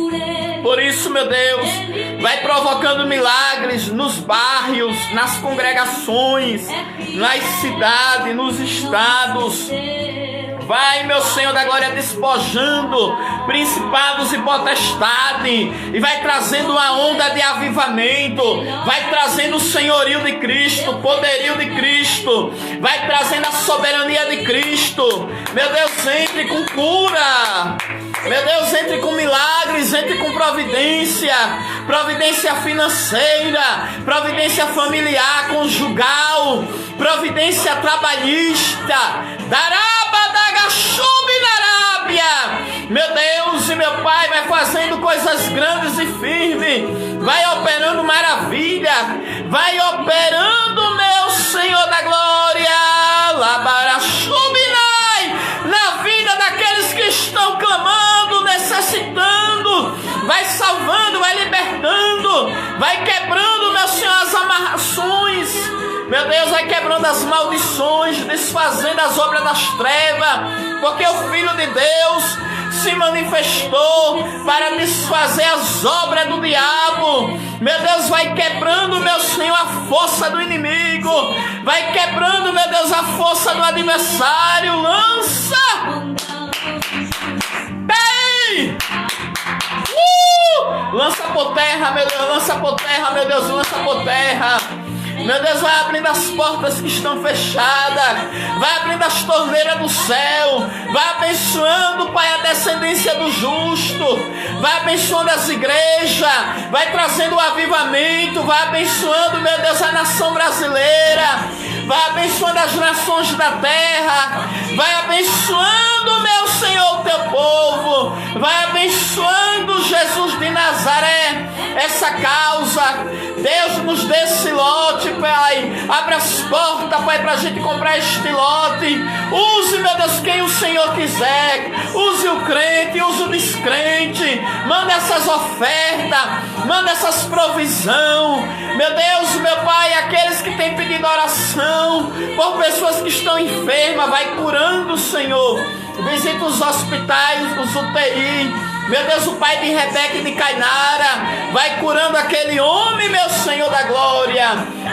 Por isso, meu Deus, vai provocando milagres nos bairros, nas congregações, nas cidades, nos estados. Vai, meu Senhor da glória, despojando principados e potestades, e vai trazendo uma onda de avivamento, vai trazendo o senhorio de Cristo, o poderio de Cristo, vai trazendo a soberania de Cristo. Meu Deus, entre com cura, meu Deus, entre com milagres, entre com providência, providência financeira, providência familiar, conjugal, providência trabalhista, meu Deus e meu Pai, vai fazendo coisas grandes e firmes, vai operando maravilha, vai operando, meu Senhor da glória, na vida daqueles que estão clamando, necessitando, vai salvando, vai libertando, vai quebrando, meu Senhor, as amarrações. Meu Deus, vai quebrando as maldições, desfazendo as obras das trevas, porque o Filho de Deus se manifestou para desfazer as obras do diabo. Meu Deus, vai quebrando, meu Senhor, a força do inimigo, vai quebrando, meu Deus, a força do adversário. Lança! Ei! Lança por terra, meu Deus, lança por terra, meu Deus, lança por terra. Meu Deus, vai abrindo as portas que estão fechadas, vai abrindo as torneiras do céu, vai abençoando, Pai, a descendência do justo, vai abençoando as igrejas, vai trazendo o avivamento, vai abençoando, meu Deus, a nação brasileira, vai abençoando as nações da terra, vai abençoando, meu Senhor, o teu povo, vai abençoando, Jesus de Nazaré, essa causa, Deus, nos dê esse lote, Pai. Abre as portas, Pai, para a gente comprar este lote. Use, meu Deus, quem o Senhor quiser. Use o crente, use o descrente. Manda essas ofertas, manda essas provisão. Meu Deus, meu Pai, aqueles que têm pedido oração por pessoas que estão enfermas, vai curando, Senhor. Visita os hospitais, os UTI. Meu Deus, o pai de Rebeca e de Cainara, vai curando aquele homem, meu Senhor da glória.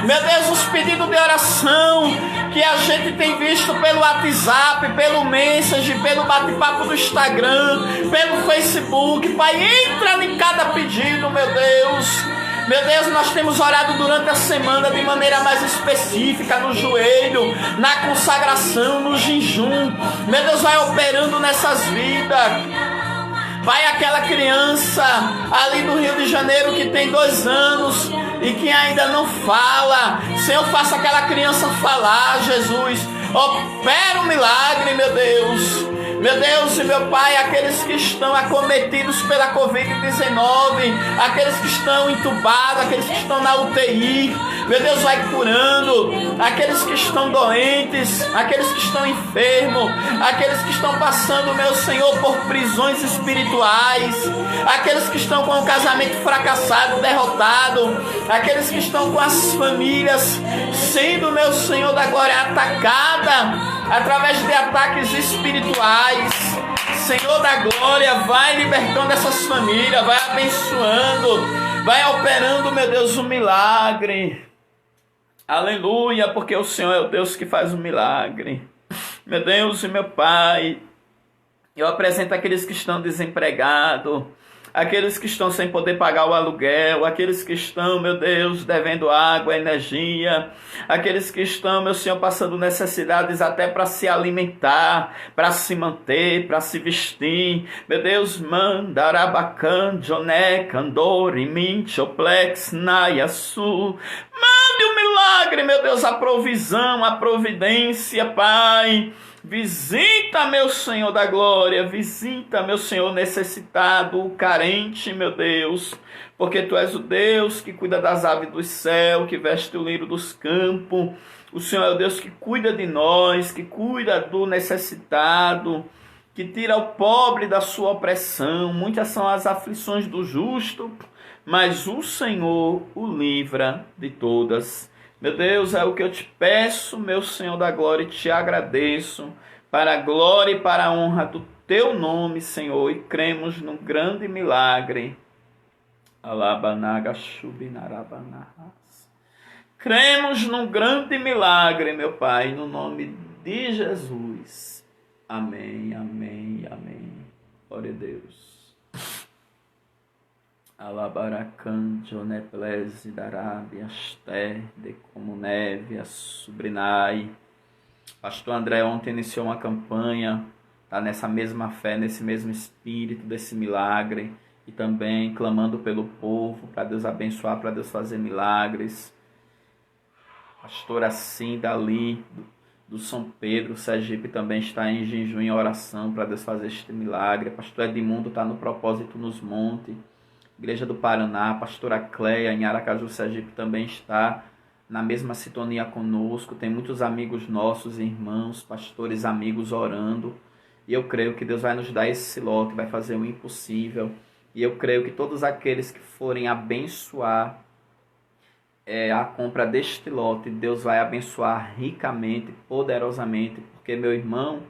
Meu Deus, os pedidos de oração que a gente tem visto pelo WhatsApp, pelo Messenger, pelo bate-papo do Instagram, pelo Facebook. Pai, entra em cada pedido, meu Deus. Meu Deus, nós temos orado durante a semana de maneira mais específica, no joelho, na consagração, no jejum. Meu Deus, vai operando nessas vidas. Pai, aquela criança ali do Rio de Janeiro que tem 2 anos e que ainda não fala. Senhor, faça aquela criança falar, Jesus. Opera um milagre, meu Deus. Meu Deus e meu Pai, aqueles que estão acometidos pela Covid-19, aqueles que estão entubados, aqueles que estão na UTI, meu Deus, vai curando, aqueles que estão doentes, aqueles que estão enfermos, aqueles que estão passando, meu Senhor, por prisões espirituais, aqueles que estão com o casamento fracassado, derrotado, aqueles que estão com as famílias sendo, meu Senhor da glória, atacada através de ataques espirituais. Senhor da glória, vai libertando essas famílias, vai abençoando, vai operando, meu Deus, um milagre. Aleluia, porque o Senhor é o Deus que faz um milagre. Meu Deus e meu Pai, eu apresento aqueles que estão desempregados, aqueles que estão sem poder pagar o aluguel, aqueles que estão, meu Deus, devendo água, energia, aqueles que estão, meu Senhor, passando necessidades até para se alimentar, para se manter, para se vestir. Meu Deus, mandarabacan, joné, candori, minchoplex, nayasu. Mande um milagre, meu Deus, a provisão, a providência, Pai. Visita, meu Senhor da glória, visita, meu Senhor necessitado, o carente, meu Deus, porque Tu és o Deus que cuida das aves do céu, que veste o lírio dos campos. O Senhor é o Deus que cuida de nós, que cuida do necessitado, que tira o pobre da sua opressão. Muitas são as aflições do justo, mas o Senhor o livra de todas. Meu Deus, é o que eu te peço, meu Senhor da glória, e te agradeço, para a glória e para a honra do Teu nome, Senhor, e cremos no grande milagre. Cremos num grande milagre, meu Pai, no nome de Jesus. Amém, amém, amém. Glória a Deus. Alabaracan, Joneplese, Darabi, Aster, de como neve, a Subrinai. Pastor André ontem iniciou uma campanha, está nessa mesma fé, nesse mesmo espírito desse milagre, e também clamando pelo povo, para Deus abençoar, para Deus fazer milagres. Pastor Assim, dali, do São Pedro, Sergipe, também está em jejum e oração, para Deus fazer este milagre. Pastor Edmundo está no Propósito nos Montes. Igreja do Paraná, pastora Cleia, em Aracaju, Sergipe, também está na mesma sintonia conosco. Tem muitos amigos nossos, irmãos, pastores, amigos orando. E eu creio que Deus vai nos dar esse lote, vai fazer o impossível. E eu creio que todos aqueles que forem abençoar a compra deste lote, Deus vai abençoar ricamente, poderosamente. Porque, meu irmão,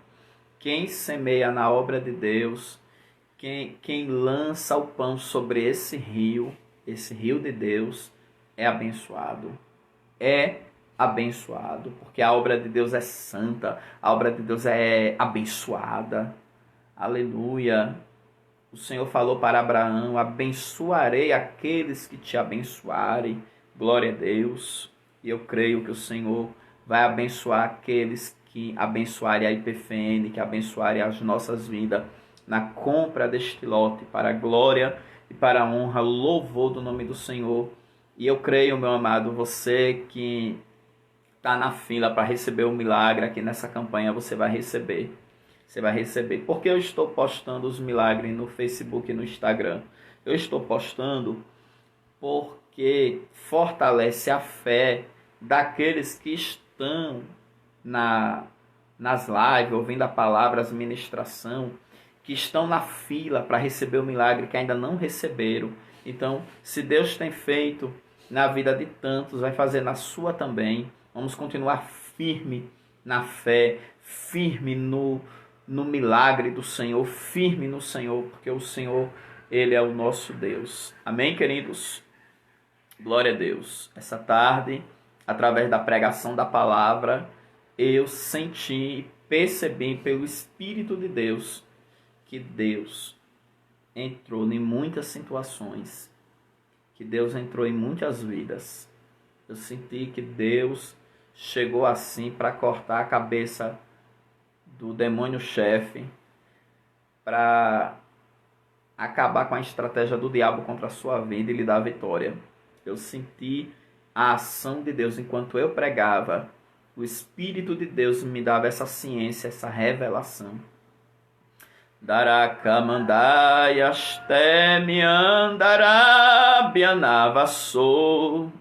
quem semeia na obra de Deus, quem lança o pão sobre esse rio de Deus, é abençoado. É abençoado, porque a obra de Deus é santa, a obra de Deus é abençoada. Aleluia. O Senhor falou para Abraão: abençoarei aqueles que te abençoarem. Glória a Deus. E eu creio que o Senhor vai abençoar aqueles que abençoarem a IPFN, que abençoarem as nossas vidas, na compra deste lote, para a glória e para a honra, louvor do nome do Senhor. E eu creio, meu amado, você que está na fila para receber o milagre aqui nessa campanha, você vai receber. Você vai receber. Porque eu estou postando os milagres no Facebook e no Instagram. Eu estou postando porque porque fortalece a fé daqueles que estão nas lives, ouvindo a palavra, as ministração, que estão na fila para receber o milagre, que ainda não receberam. Então, se Deus tem feito na vida de tantos, vai fazer na sua também. Vamos continuar firme na fé, firme no milagre do Senhor, firme no Senhor, porque o Senhor, Ele é o nosso Deus. Amém, queridos? Glória a Deus. Essa tarde, através da pregação da palavra, eu senti e percebi pelo Espírito de Deus que Deus entrou em muitas situações, que Deus entrou em muitas vidas. Eu senti que Deus chegou assim para cortar a cabeça do demônio-chefe, para acabar com a estratégia do diabo contra a sua vida e lhe dar a vitória. Eu senti a ação de Deus enquanto eu pregava. O Espírito de Deus me dava essa ciência, essa revelação. Darakamandai astemi andarabianavassou.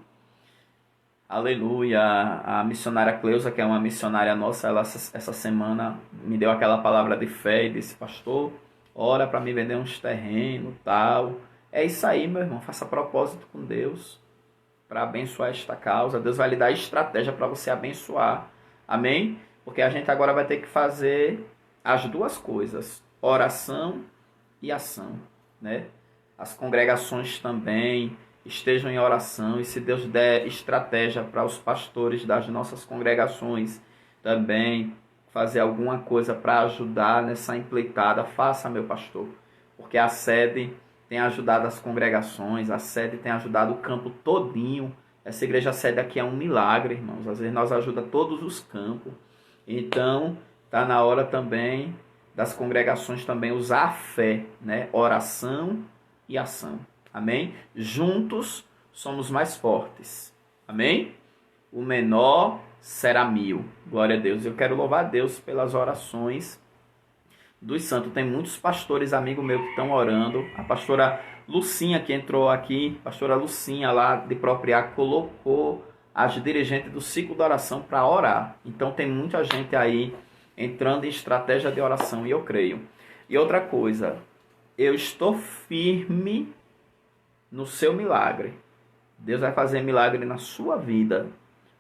Aleluia. A missionária Cleusa, que é uma missionária nossa, ela essa semana me deu aquela palavra de fé e disse: pastor, ora para me vender uns terrenos, tal. É isso aí, meu irmão. Faça propósito com Deus para abençoar esta causa. Deus vai lhe dar estratégia para você abençoar. Amém? Porque a gente agora vai ter que fazer as duas coisas: oração e ação, né? As congregações também estejam em oração, e se Deus der estratégia para os pastores das nossas congregações também fazer alguma coisa para ajudar nessa empreitada, faça, meu pastor, porque a sede tem ajudado as congregações, a sede tem ajudado o campo todinho. Essa igreja sede aqui é um milagre, irmãos. Às vezes nós ajuda todos os campos. Então, está na hora também das congregações também usar a fé, né? Oração e ação. Amém? Juntos somos mais fortes. Amém? O menor será 1000. Glória a Deus. Eu quero louvar a Deus pelas orações dos santos. Tem muitos pastores, amigos meus, que estão orando. A pastora Lucinha, que entrou aqui, pastora Lucinha lá de Propriar, colocou as dirigentes do ciclo da oração para orar. Então tem muita gente aí entrando em estratégia de oração, e eu creio. E outra coisa, eu estou firme no seu milagre. Deus vai fazer milagre na sua vida,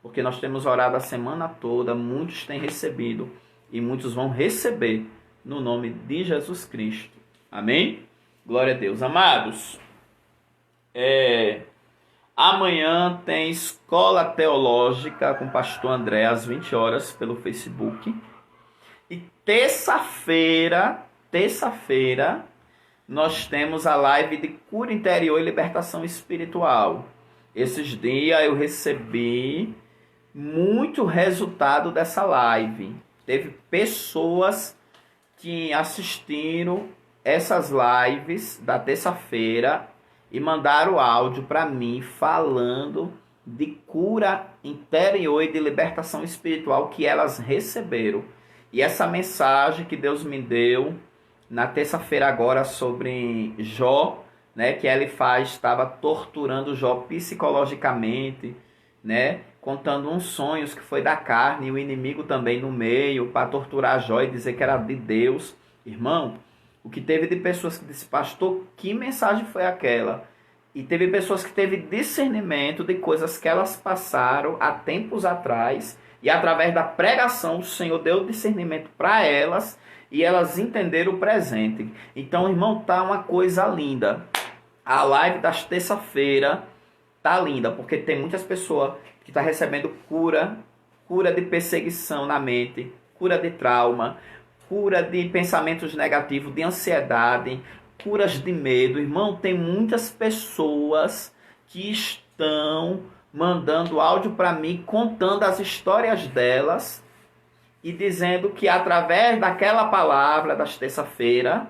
porque nós temos orado a semana toda, muitos têm recebido e muitos vão receber no nome de Jesus Cristo. Amém? Glória a Deus. Amados, amanhã tem Escola Teológica com o pastor André às 20 horas pelo Facebook. E terça-feira, nós temos a live de cura interior e libertação espiritual. Esses dias eu recebi muito resultado dessa live. Teve pessoas que assistiram essas lives da terça-feira e mandaram áudio para mim falando de cura interior e de libertação espiritual que elas receberam. E essa mensagem que Deus me deu na terça-feira agora sobre Jó, né, que estava torturando Jó psicologicamente, né, contando uns sonhos que foi da carne, e o inimigo também no meio, para torturar Jó e dizer que era de Deus. Irmão, o que teve de pessoas que disse: pastor, que mensagem foi aquela? E teve pessoas que teve discernimento de coisas que elas passaram há tempos atrás, e através da pregação o Senhor deu discernimento para elas, e elas entenderam o presente. Então, irmão, tá uma coisa linda. A live das terça-feira tá linda, porque tem muitas pessoas que estão recebendo cura de perseguição na mente, cura de trauma, cura de pensamentos negativos, de ansiedade, curas de medo. Irmão, tem muitas pessoas que estão mandando áudio para mim, contando as histórias delas e dizendo que através daquela palavra das terça-feira,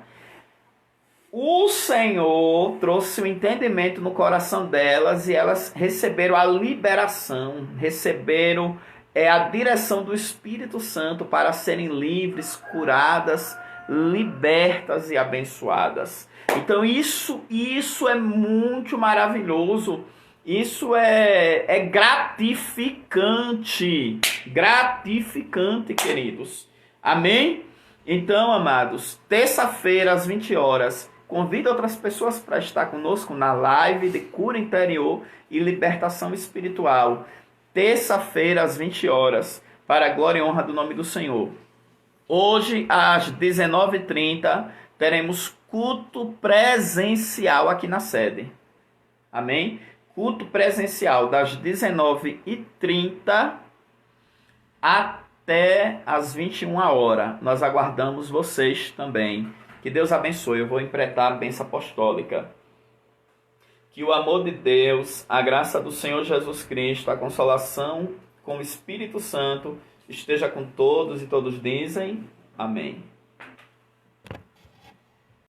o Senhor trouxe um entendimento no coração delas e elas receberam a liberação, receberam a direção do Espírito Santo para serem livres, curadas, libertas e abençoadas. Então isso é muito maravilhoso, Isso é gratificante. Gratificante, queridos. Amém? Então, amados, terça-feira às 20 horas, convida outras pessoas para estar conosco na live de cura interior e libertação espiritual. Terça-feira às 20 horas, para a glória e honra do nome do Senhor. Hoje, às 19h30, teremos culto presencial aqui na sede. Amém? Culto presencial das 19h30 até as 21 horas. Nós aguardamos vocês também. Que Deus abençoe. Eu vou empretar a bênção apostólica. Que o amor de Deus, a graça do Senhor Jesus Cristo, a consolação com o Espírito Santo esteja com todos e todos dizem amém.